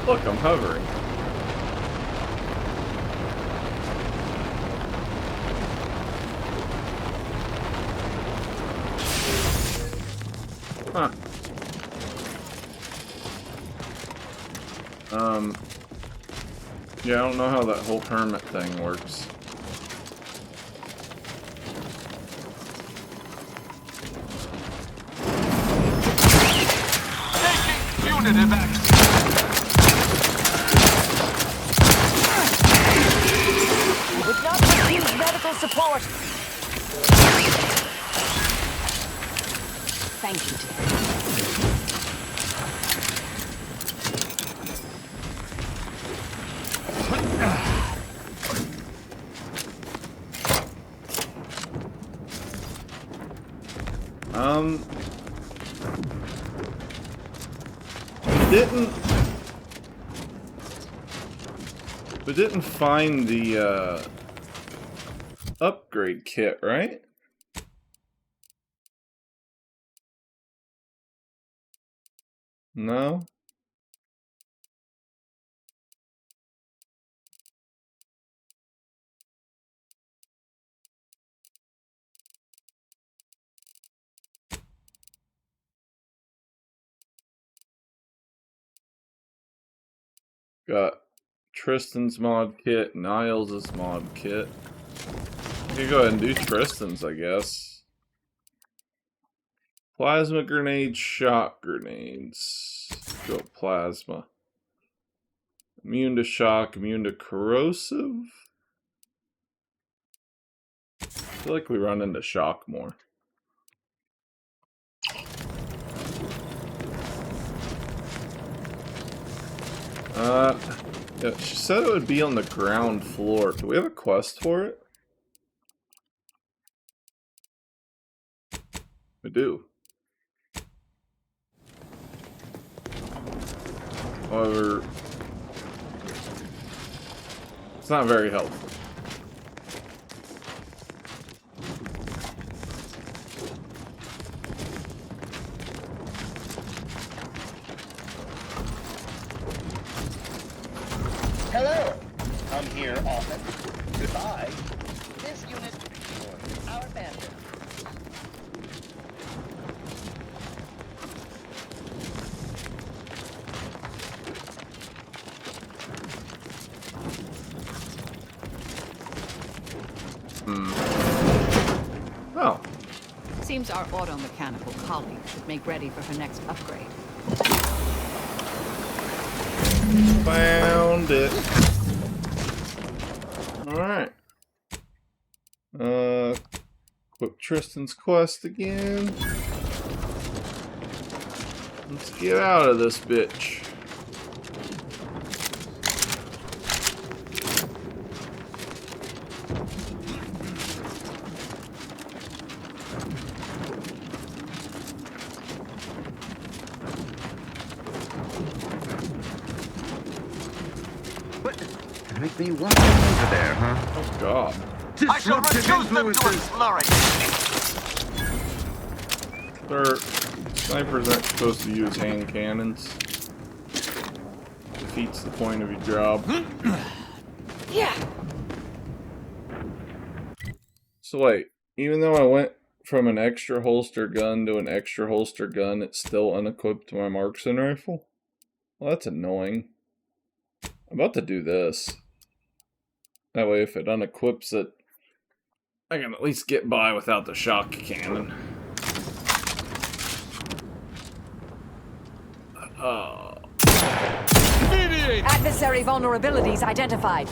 Look, I'm hovering. Huh. Yeah, I don't know how that whole hermit thing works. Unit evacuated. Would not refuse medical support. Thank you, dear. We didn't find the upgrade kit, right? No? Got Tristan's mod kit, Niles' mod kit. You can go ahead and do Tristan's, I guess. Plasma grenades, shock grenades. Go plasma. Immune to shock, immune to corrosive. I feel like we run into shock more. Yeah, she said it would be on the ground floor. Do we have a quest for it? We do. However, it's not very helpful. Hello. Come here often. Goodbye. This unit for our bandit. Oh. Seems our auto-mechanical colleague should make ready for her next upgrade. Found it. Alright. Equip Tristan's quest again. Let's get out of this bitch. Make me walk over there, huh? Oh god. I shall reduce them to a slurry. Sir, snipers aren't supposed to use hand cannons. Defeats the point of your job. Yeah. So wait, even though I went from an extra holster gun to an extra holster gun, it's still unequipped my marksman rifle? Well, that's annoying. I'm about to do this. That way, if it unequips it, I can at least get by without the shock cannon. Adversary vulnerabilities identified.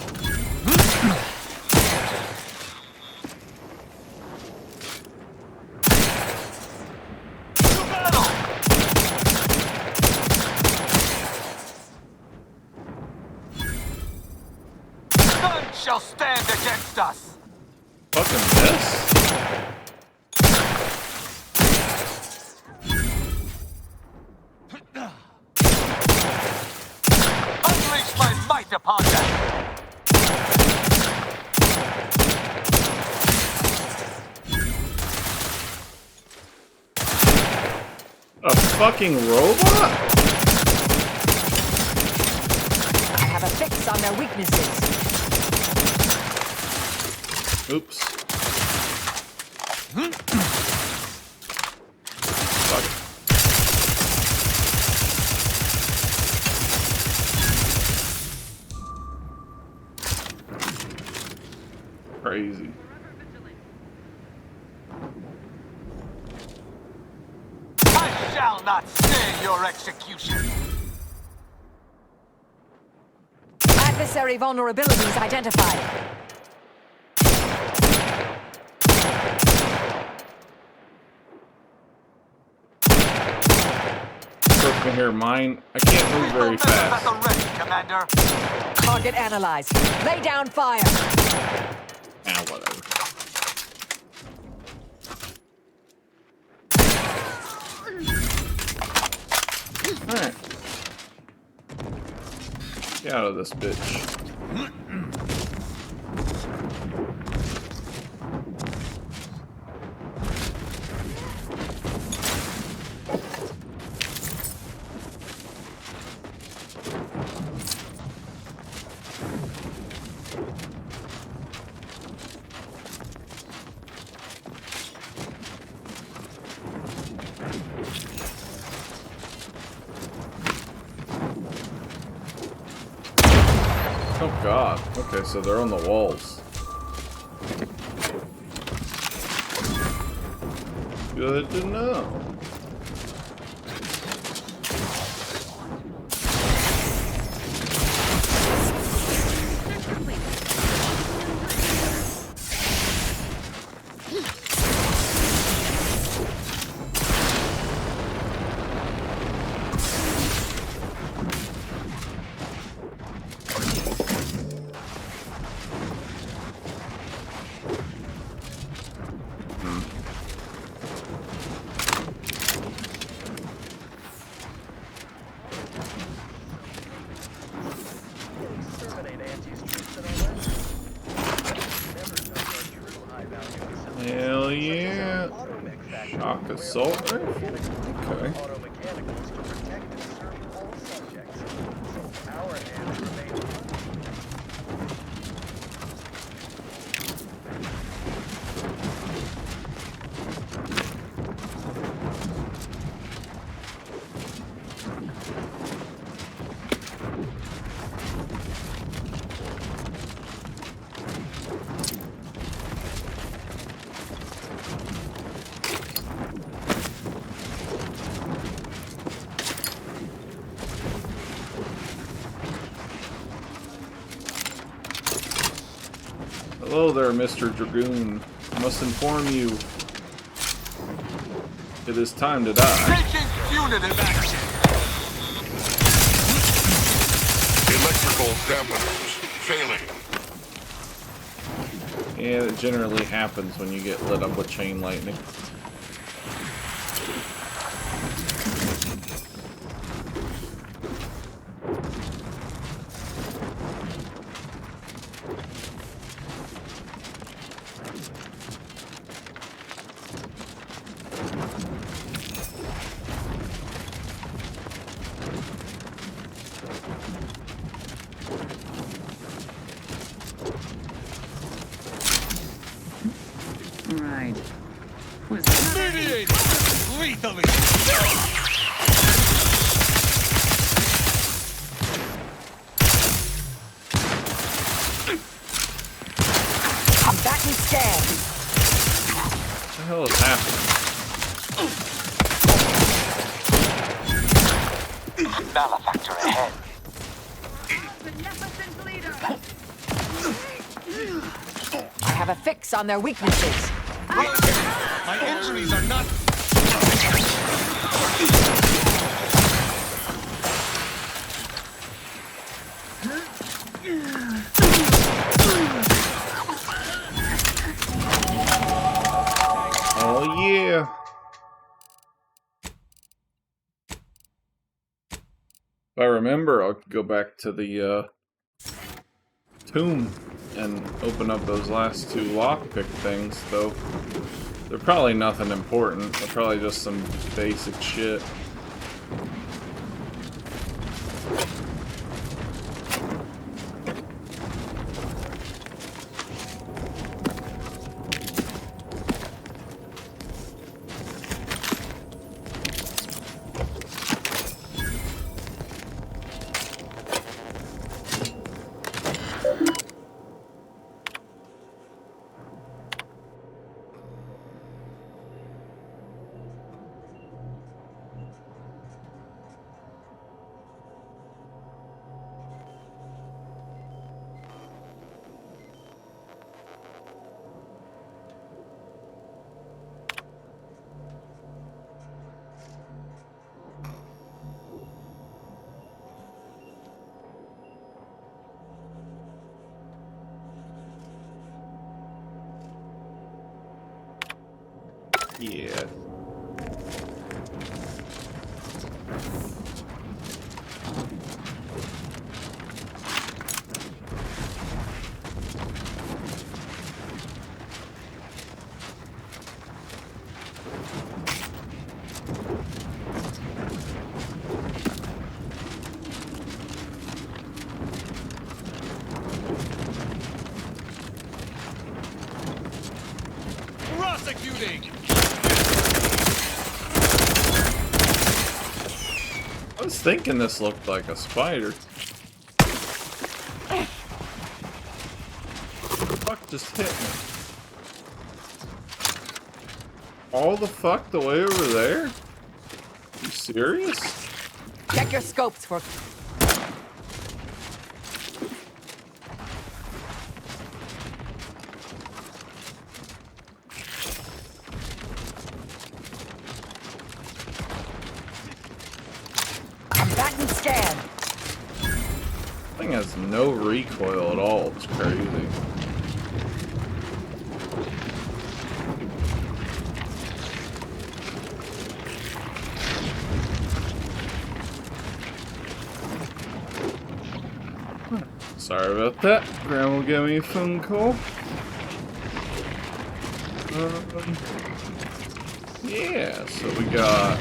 None shall stand against us. Fucking this? Unleash my might upon them. fucking robot? I have a fix on their weaknesses. Oops. Fuck. Crazy. I shall not stay your execution. Adversary vulnerabilities identified. Looking here, mine. I can't move very fast. Commander. Target analyzed. Lay down fire. Ah, whatever. Alright. Get out of this bitch. Oh god. Okay, so they're on the walls. Good to know. Hell yeah. Shock assault rifle? Okay. Hello there, Mr. Dragoon. I must inform you. It is time to die. Taking punitive action. Electrical dampers failing. Yeah, it generally happens when you get lit up with chain lightning. Right. Was Mediating lethally. Combatant scan. What the hell is happening? Malefactor ahead. I have a fix on their weaknesses. My injuries are not. Oh yeah. If I remember, I'll go back to the tomb and open up those last two lockpick things, though. They're probably nothing important. They're probably just some basic shit. Yeah. Prosecuting! I was thinking this looked like a spider. Fuck just hit me. All the fuck the way over there? You serious? Check your scopes for... Combatant scan. Thing has no recoil at all. It's crazy. Sorry about that. Grandma gave me a phone call. Yeah, so we got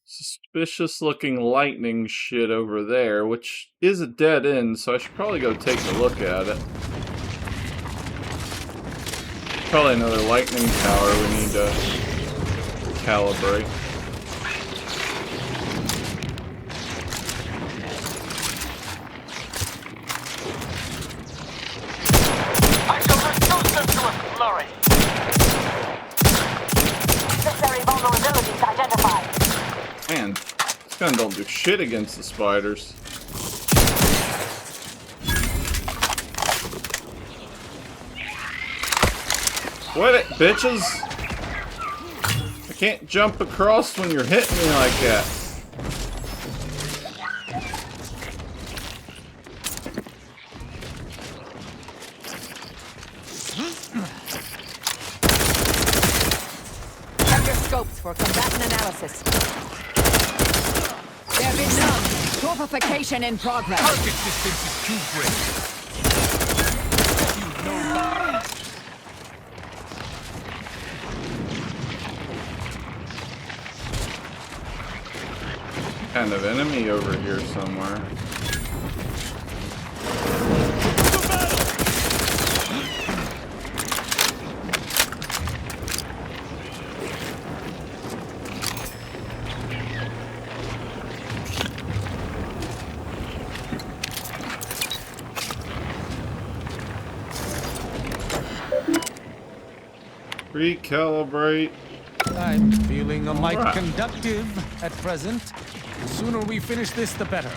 suspicious looking lightning shit over there, which is a dead end, so I should probably go take a look at it. Probably another lightning tower we need to calibrate. I shall reduce them to a flurry. Necessary vulnerabilities identified. Man, this gun don't do shit against the spiders. Quit it, bitches! I can't jump across when you're hitting me like that. Check your scopes for combatant analysis. There be none. Torpification in progress. Target distance is too great. You know that. Kind of enemy over here somewhere. Recalibrate. I'm feeling a mite Alright. conductive at present. The sooner we finish this, the better.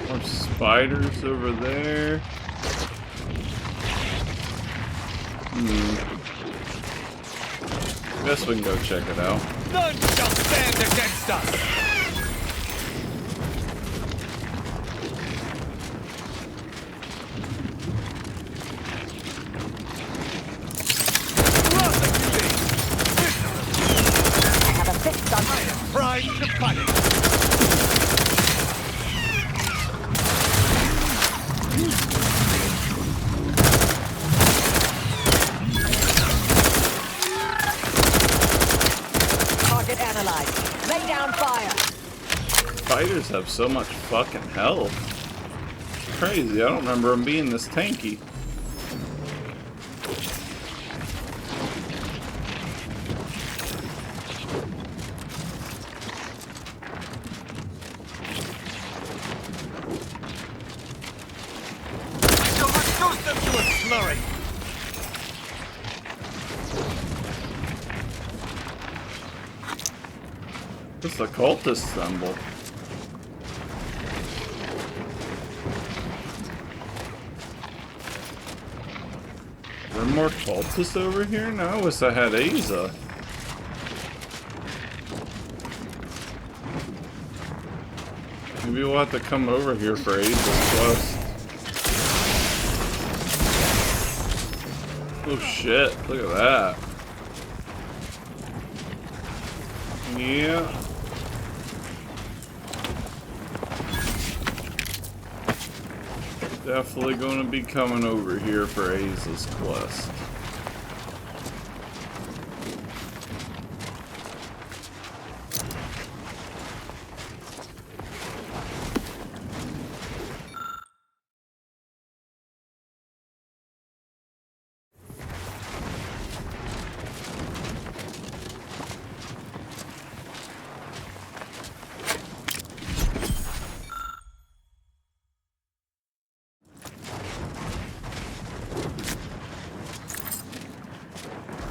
More spiders over there. Guess we can go check it out. None shall stand against us! I have a fix on... just have so much fucking health. It's crazy. I don't remember him being this tanky. So reduce them to a slurry. It's a cultist symbol. Are there more cultists over here? No, I wish I had Aza. Maybe we'll have to come over here for Aza's quest. Oh shit, look at that. Yeah. Definitely going to be coming over here for Aza's quest.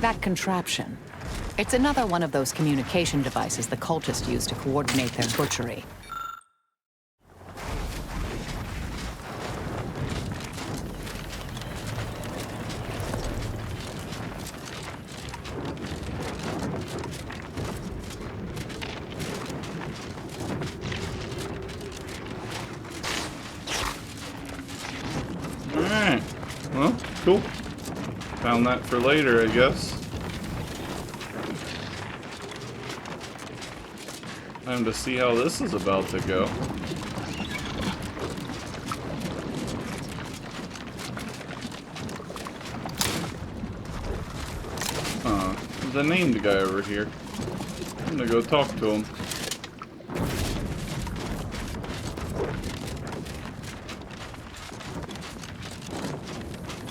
That contraption. It's another one of those communication devices the cultists use to coordinate their butchery. Alright. Well, cool. Found that for later, I guess. Time to see how this is about to go. There's a named guy over here. I'm gonna go talk to him.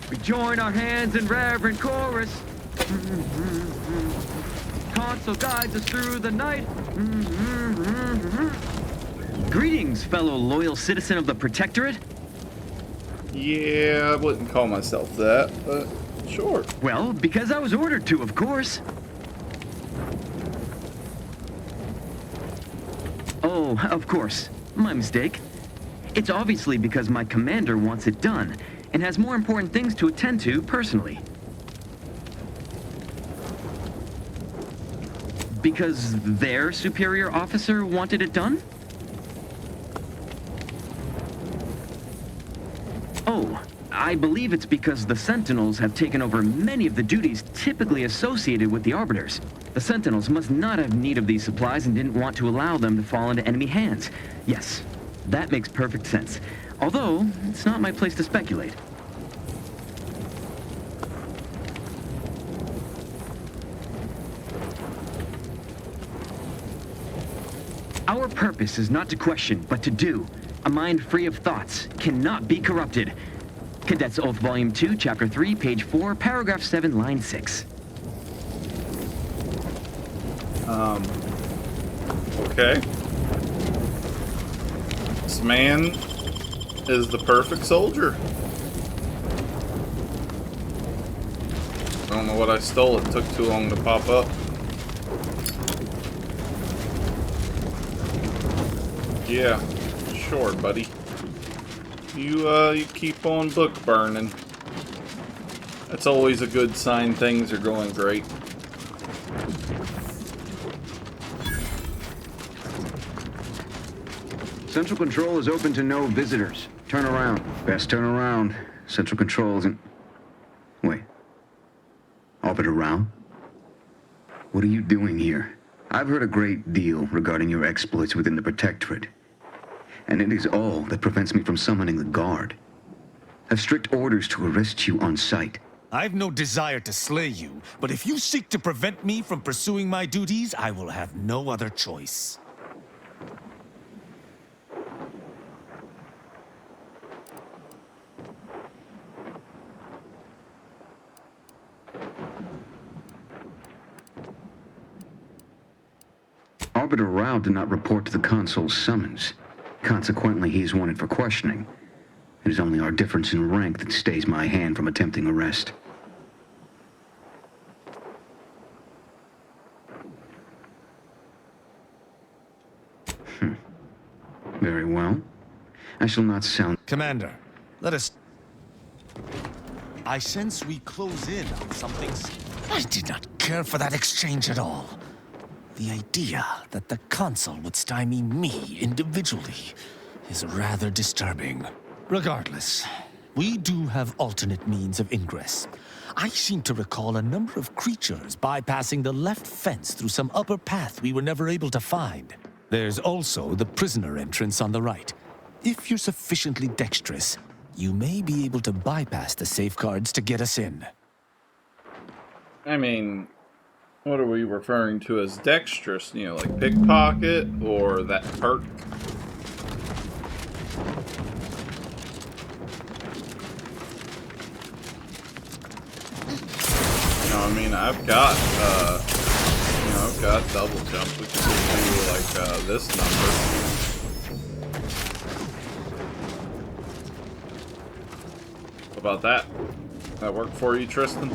We join our hands in reverent chorus. Console guides us through the night. Greetings, fellow loyal citizen of the Protectorate. Yeah, I wouldn't call myself that, but sure. Well, because I was ordered to, of course. Oh, of course. My mistake. It's obviously because my commander wants it done, and has more important things to attend to personally. Because their superior officer wanted it done? Oh, I believe it's because the Sentinels have taken over many of the duties typically associated with the Arbiters. The Sentinels must not have need of these supplies and didn't want to allow them to fall into enemy hands. Yes, that makes perfect sense. Although, it's not my place to speculate. Our purpose is not to question, but to do. A mind free of thoughts cannot be corrupted. Cadets Oath, Volume 2, Chapter 3, Page 4, Paragraph 7, Line 6. Okay. This man is the perfect soldier. I don't know what I stole. It took too long to pop up. Yeah, sure, buddy. You keep on book burning. That's always a good sign things are going great. Central Control is open to no visitors. Turn around. Best turn around. Central Control isn't... Wait. Orbit around? What are you doing here? I've heard a great deal regarding your exploits within the Protectorate. And it is all that prevents me from summoning the Guard. I have strict orders to arrest you on sight. I've no desire to slay you, but if you seek to prevent me from pursuing my duties, I will have no other choice. Arbiter Rao did not report to the consul's summons. Consequently, he is wanted for questioning. It is only our difference in rank that stays my hand from attempting arrest. Very well. I shall not sound... Commander, let us... I sense we close in on something... I did not care for that exchange at all. The idea that the consul would stymie me individually is rather disturbing. Regardless, we do have alternate means of ingress. I seem to recall a number of creatures bypassing the left fence through some upper path we were never able to find. There's also the prisoner entrance on the right. If you're sufficiently dexterous, you may be able to bypass the safeguards to get us in. I mean, what are we referring to as dexterous? You know, like pickpocket or that perk? You know, I mean, I've got double jump, which is like this number. How about that? That work for you, Tristan?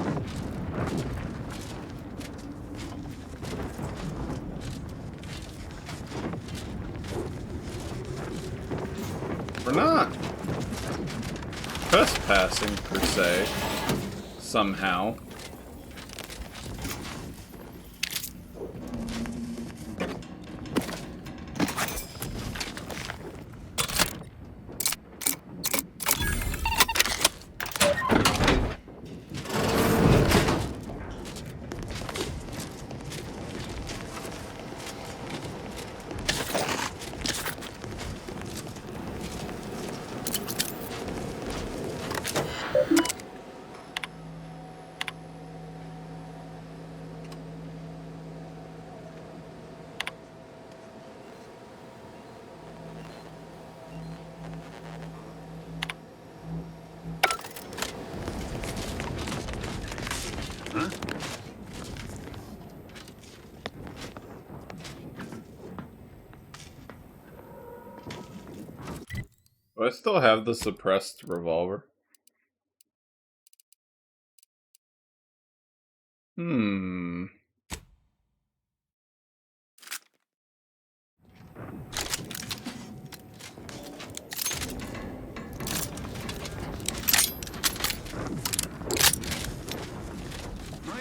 We're not trespassing per se, somehow. Do I still have the suppressed revolver? My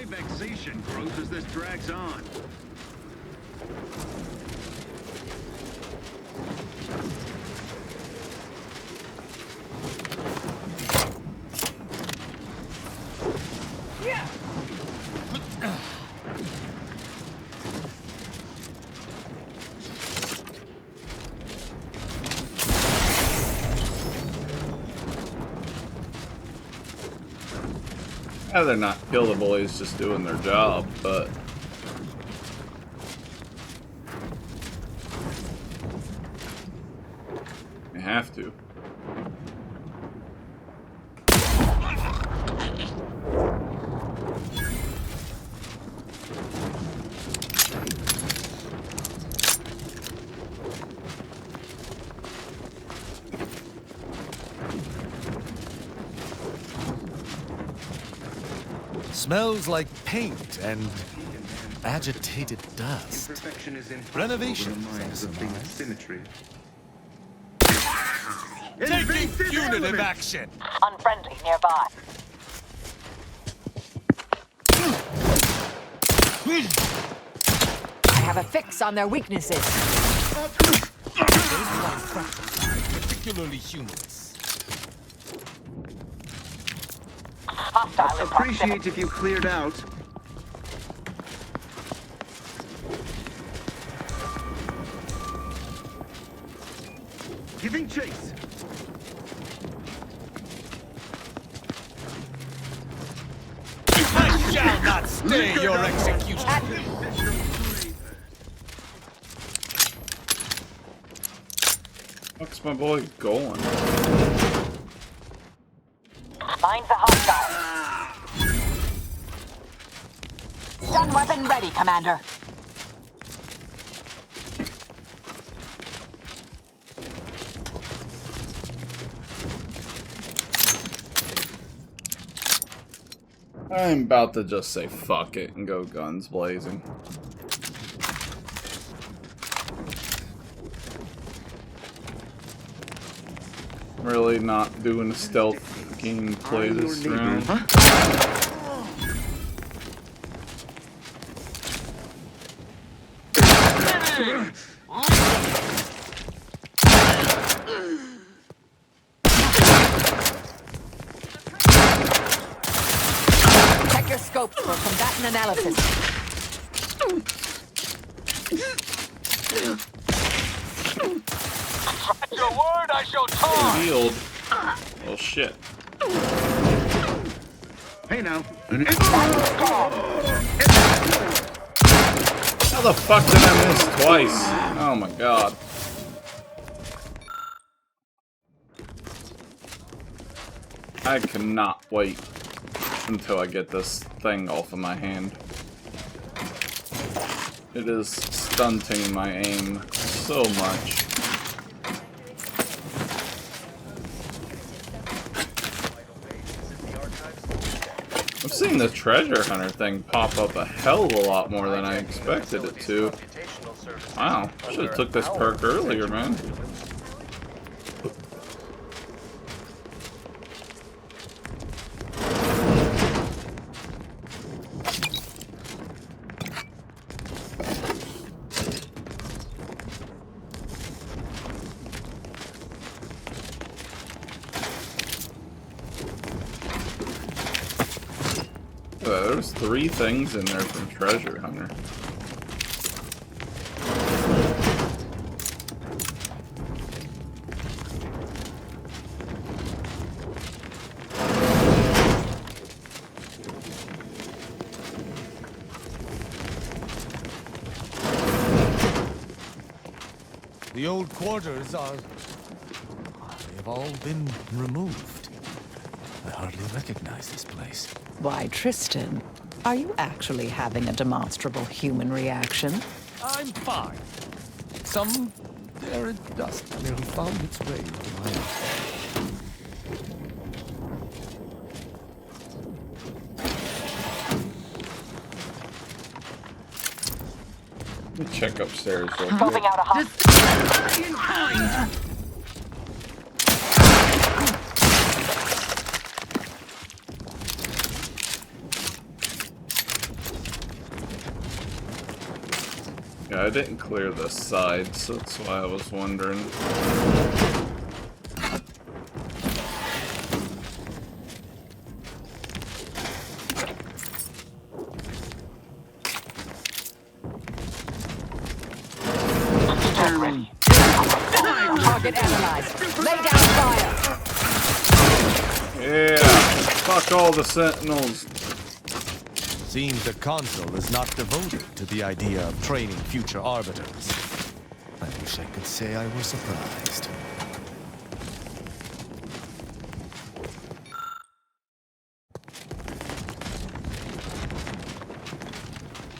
vexation grows as this drags on. Yeah, they're not kill the bullies, just doing their job, but you have to. Smells like paint and agitated dust. Renovations. Symmetry. Taking punitive action. Unfriendly nearby. I have a fix on their weaknesses. Particularly humorous. Hostile in Appreciate proximity. if you cleared out. Giving chase. I shall not stay your execution. What's my boy going? Mine's a hostile. Stun weapon ready, Commander. I'm about to just say fuck it and go guns blazing. Really not doing a stealth gameplay this round. Check your scopes for combatant analysis. At your word, I shall talk. Healed. Oh shit. Hey now. How the fuck did I miss twice? Oh my god. I cannot wait until I get this thing off of my hand. It is stunting my aim so much. I've seen the treasure hunter thing pop up a hell of a lot more than I expected it to. Wow, should have took this perk earlier, man. There's 3 things in there from Treasure Hunter. The old quarters are... they've all been removed. I hardly recognize this place. Why, Tristan, are you actually having a demonstrable human reaction? I'm fine. Some arid dust merely found its way into my eyes. Let me check upstairs real Moving quick. out a hostage. Yeah, I didn't clear this side, so that's why I was wondering. Target analyzed. Lay down fire. Yeah, fuck all the sentinels. Seems the Consul is not devoted to the idea of training future arbiters. I wish I could say I were surprised.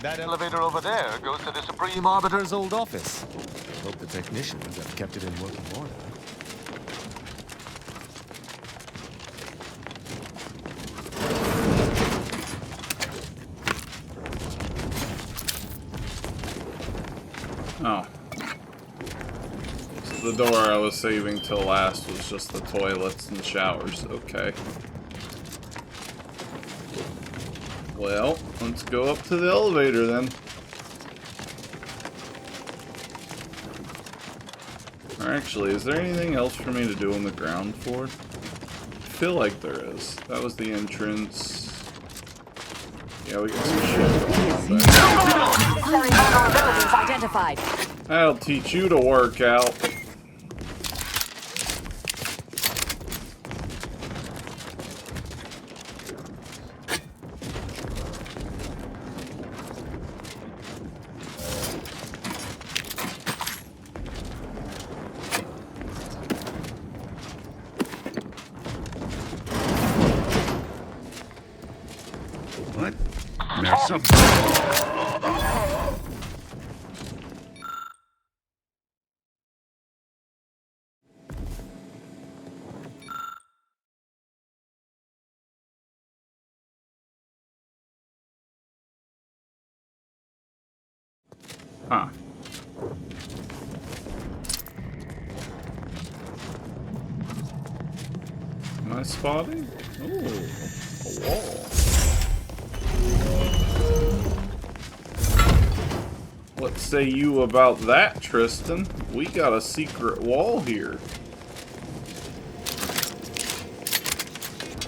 That elevator over there goes to the Supreme Arbiter's old office. Hope the technicians have kept it in working order. Oh. So the door I was saving till last was just the toilets and showers. Okay. Well, let's go up to the elevator then. Or actually, is there anything else for me to do on the ground floor? I feel like there is. That was the entrance. Yeah, we got some shit going on there. Necessary vulnerabilities identified. That'll teach you to work out. What? Mess up. Huh. Am I spotting? Ooh, a wall. What say you about that, Tristan? We got a secret wall here.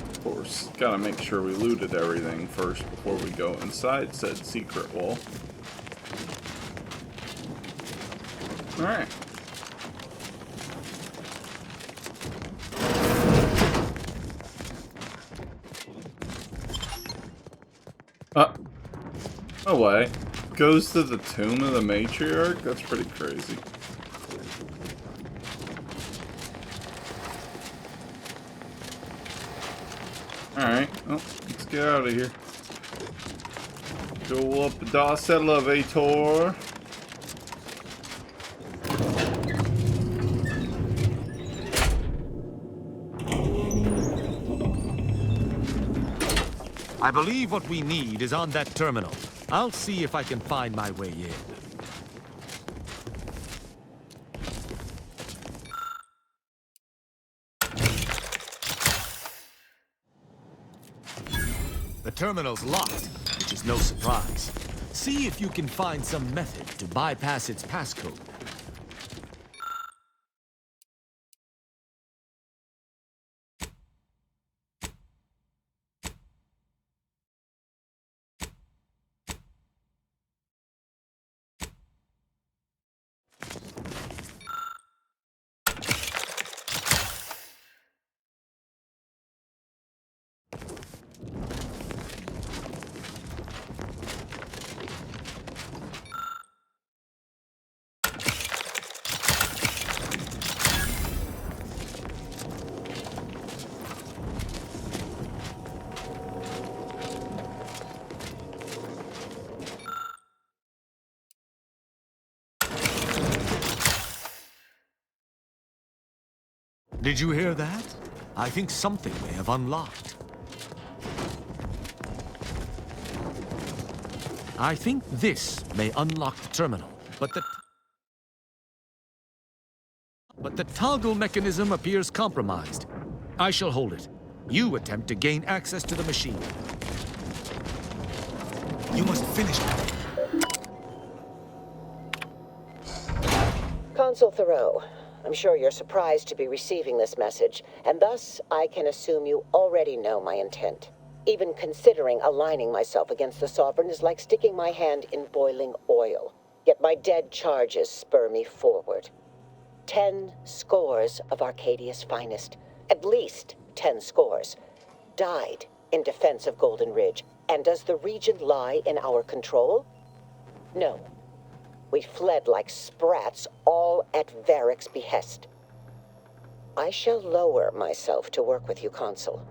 Of course, gotta make sure we looted everything first before we go inside said secret wall. Alright. No way. Goes to the tomb of the matriarch? That's pretty crazy. Alright, well, let's get out of here. Go up das elevator. I believe what we need is on that terminal. I'll see if I can find my way in. The terminal's locked, which is no surprise. See if you can find some method to bypass its passcode. Did you hear that? I think something may have unlocked. I think this may unlock the terminal, but the toggle mechanism appears compromised. I shall hold it. You attempt to gain access to the machine. You must finish it. Consul Thoreau, I'm sure you're surprised to be receiving this message, and thus I can assume you already know my intent. Even considering aligning myself against the Sovereign is like sticking my hand in boiling oil. Yet my dead charges spur me forward. 10 scores of Arcadia's finest, at least 10 scores, died in defense of Golden Ridge. And does the region lie in our control? No. We fled like sprats, all at Varric's behest. I shall lower myself to work with you, Consul.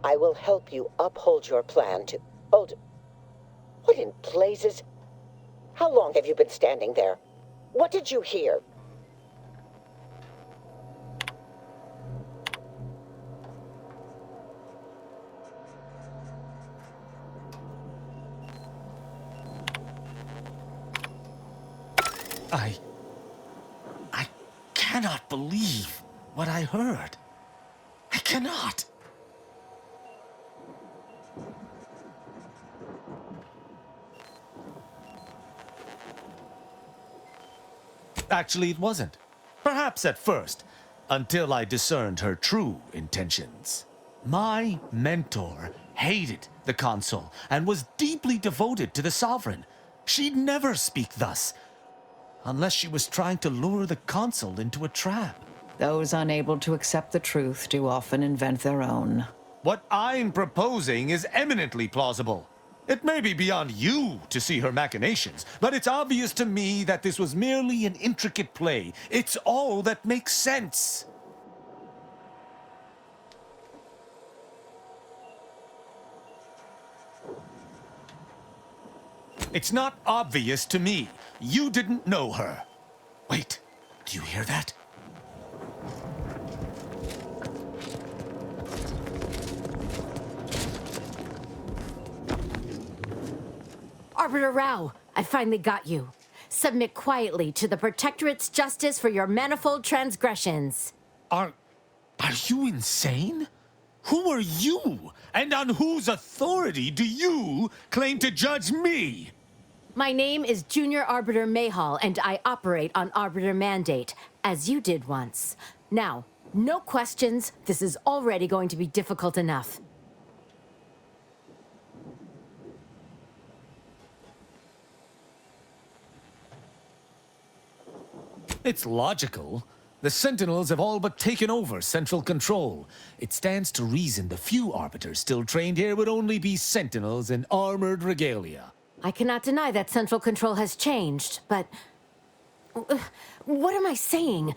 I will help you uphold your plan to... Hold... What in blazes? How long have you been standing there? What did you hear? I cannot believe what I heard. I cannot. Actually, it wasn't. Perhaps at first, until I discerned her true intentions. My mentor hated the Consul and was deeply devoted to the Sovereign. She'd never speak thus, unless she was trying to lure the Consul into a trap. Those unable to accept the truth do often invent their own. What I'm proposing is eminently plausible. It may be beyond you to see her machinations, but it's obvious to me that this was merely an intricate play. It's all that makes sense. It's not obvious to me. You didn't know her. Wait, do you hear that? Arbiter Rao, I finally got you. submit quietly to the Protectorate's justice for your manifold transgressions. Are you insane? Who are you? And on whose authority do you claim to judge me? My name is Junior Arbiter Mayhall, and I operate on Arbiter Mandate, as you did once. Now, no questions. This is already going to be difficult enough. It's logical. The Sentinels have all but taken over central control. It stands to reason the few Arbiters still trained here would only be Sentinels in armored regalia. I cannot deny that central control has changed, but... What am I saying?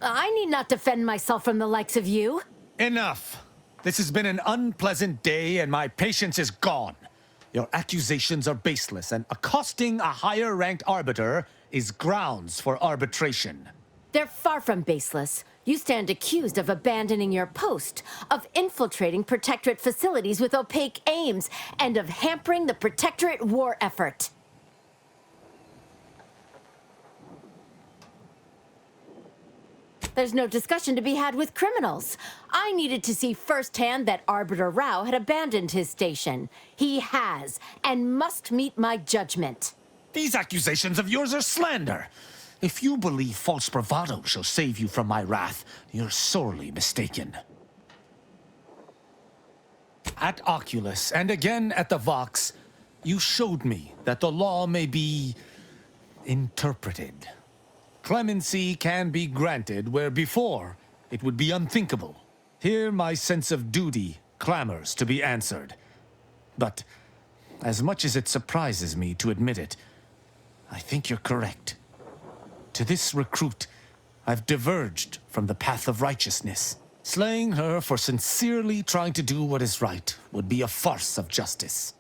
I need not defend myself from the likes of you. Enough! This has been an unpleasant day and my patience is gone. Your accusations are baseless, and accosting a higher-ranked Arbiter is grounds for arbitration. They're far from baseless. You stand accused of abandoning your post, of infiltrating Protectorate facilities with opaque aims, and of hampering the Protectorate war effort. There's no discussion to be had with criminals. I needed to see firsthand that Arbiter Rao had abandoned his station. He has, and must meet my judgment. These accusations of yours are slander. If you believe false bravado shall save you from my wrath, you're sorely mistaken. At Oculus, and again at the Vox, you showed me that the law may be interpreted. Clemency can be granted where before it would be unthinkable. Here my sense of duty clamors to be answered. But as much as it surprises me to admit it, I think you're correct. To this recruit, I've diverged from the path of righteousness. Slaying her for sincerely trying to do what is right would be a farce of justice.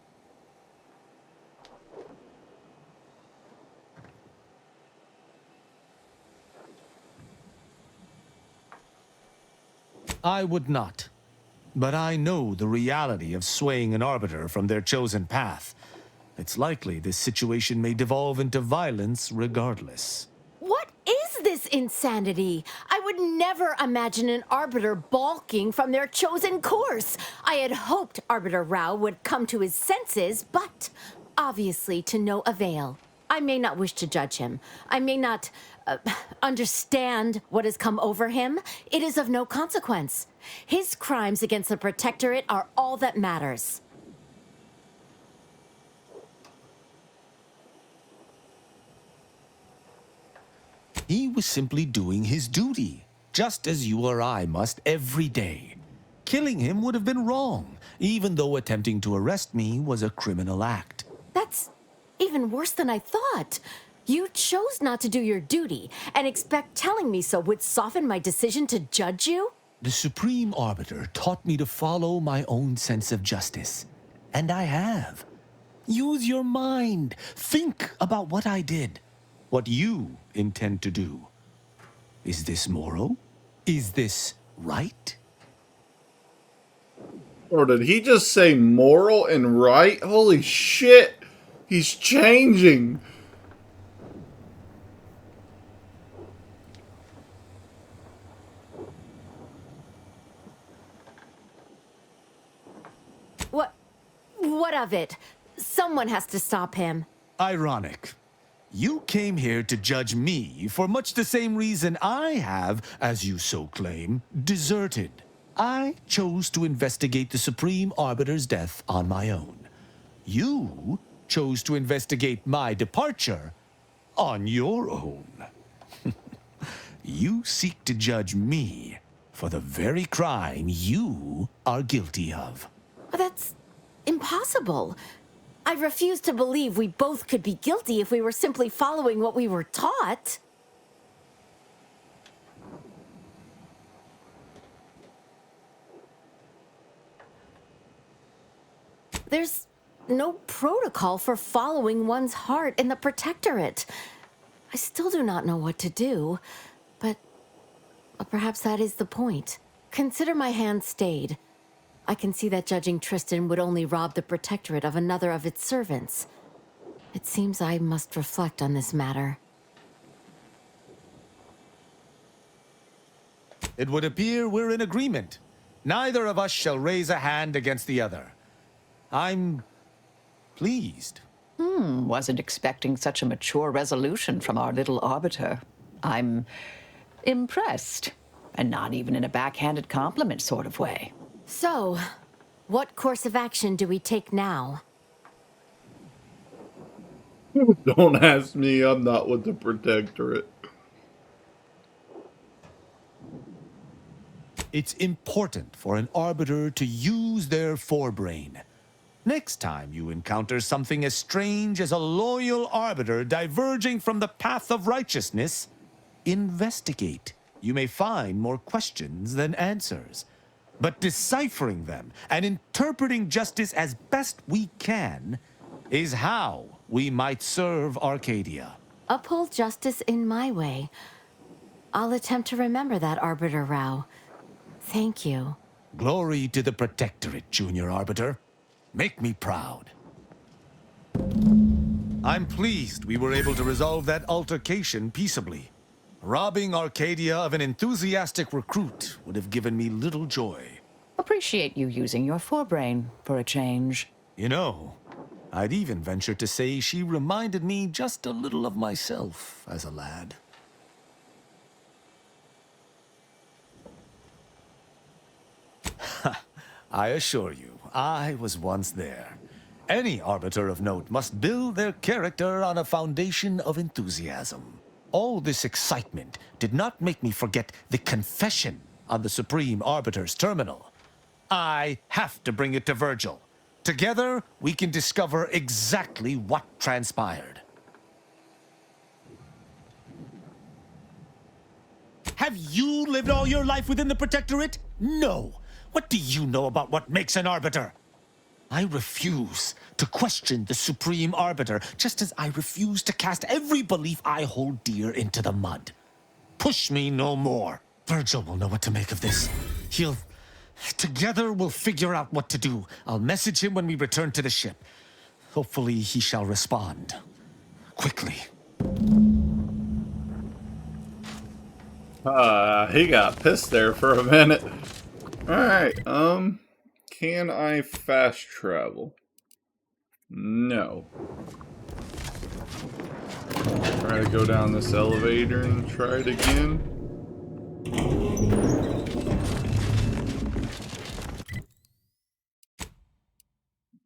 I would not. But I know the reality of swaying an Arbiter from their chosen path. It's likely this situation may devolve into violence regardless. What is this insanity? I would never imagine an Arbiter balking from their chosen course. I had hoped Arbiter Rao would come to his senses, but obviously to no avail. I may not wish to judge him. I may not understand what has come over him. It is of no consequence. His crimes against the Protectorate are all that matters. He was simply doing his duty, just as you or I must every day. Killing him would have been wrong, even though attempting to arrest me was a criminal act. That's even worse than I thought. You chose not to do your duty, and expect telling me so would soften my decision to judge you? The Supreme Arbiter taught me to follow my own sense of justice, and I have. Use your mind. Think about what I did. What you intend to do. Is this moral? Is this right? Or did he just say moral and right? Holy shit! He's changing! What of it? Someone has to stop him. Ironic. You came here to judge me for much the same reason I have, as you so claim, deserted. I chose to investigate the Supreme Arbiter's death on my own. You chose to investigate my departure on your own. You seek to judge me for the very crime you are guilty of. That's impossible. I refuse to believe we both could be guilty if we were simply following what we were taught. There's no protocol for following one's heart in the Protectorate. I still do not know what to do, but perhaps that is the point. Consider my hand stayed. I can see that judging Tristan would only rob the Protectorate of another of its servants. It seems I must reflect on this matter. It would appear we're in agreement. Neither of us shall raise a hand against the other. I'm pleased. Wasn't expecting such a mature resolution from our little arbiter. I'm impressed. And not even in a backhanded compliment sort of way. So, what course of action do we take now? Don't ask me, I'm not with the Protectorate. It's important for an arbiter to use their forebrain. Next time you encounter something as strange as a loyal arbiter diverging from the path of righteousness, investigate. You may find more questions than answers. But deciphering them and interpreting justice as best we can is how we might serve Arcadia. Uphold justice in my way. I'll attempt to remember that, Arbiter Rao. Thank you. Glory to the Protectorate, Junior Arbiter. Make me proud. I'm pleased we were able to resolve that altercation peaceably. Robbing Arcadia of an enthusiastic recruit would have given me little joy. Appreciate you using your forebrain for a change. You know, I'd even venture to say she reminded me just a little of myself as a lad. I assure you, I was once there. Any arbiter of note must build their character on a foundation of enthusiasm. All this excitement did not make me forget the confession on the Supreme Arbiter's terminal. I have to bring it to Virgil. Together, we can discover exactly what transpired. Have you lived all your life within the Protectorate? No. What do you know about what makes an arbiter? I refuse to question the Supreme Arbiter, just as I refuse to cast every belief I hold dear into the mud. Push me no more. Virgil will know what to make of this. Together we'll figure out what to do. I'll message him when we return to the ship. Hopefully he shall respond. Quickly. He got pissed there for a minute. Alright, can I fast travel? No. Try to go down this elevator and try it again.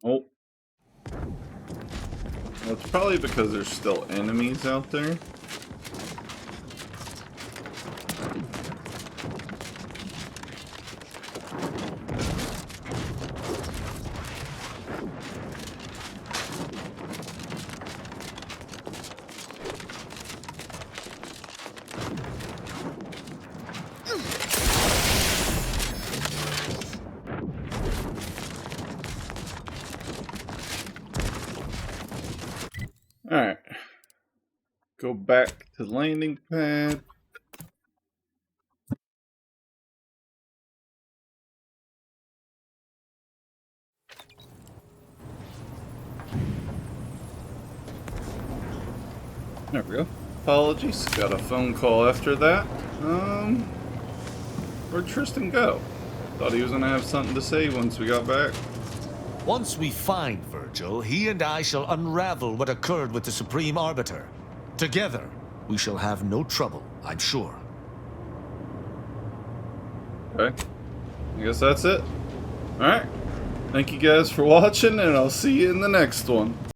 Oh. Well, it's probably because there's still enemies out there. Alright. Go back to the landing pad. There we go. Apologies. Got a phone call after that. Where'd Tristan go? Thought he was gonna have something to say once we got back. Once we find Virgil, he and I shall unravel what occurred with the Supreme Arbiter. Together, we shall have no trouble, I'm sure. Okay. I guess that's it. Alright. Thank you guys for watching, and I'll see you in the next one.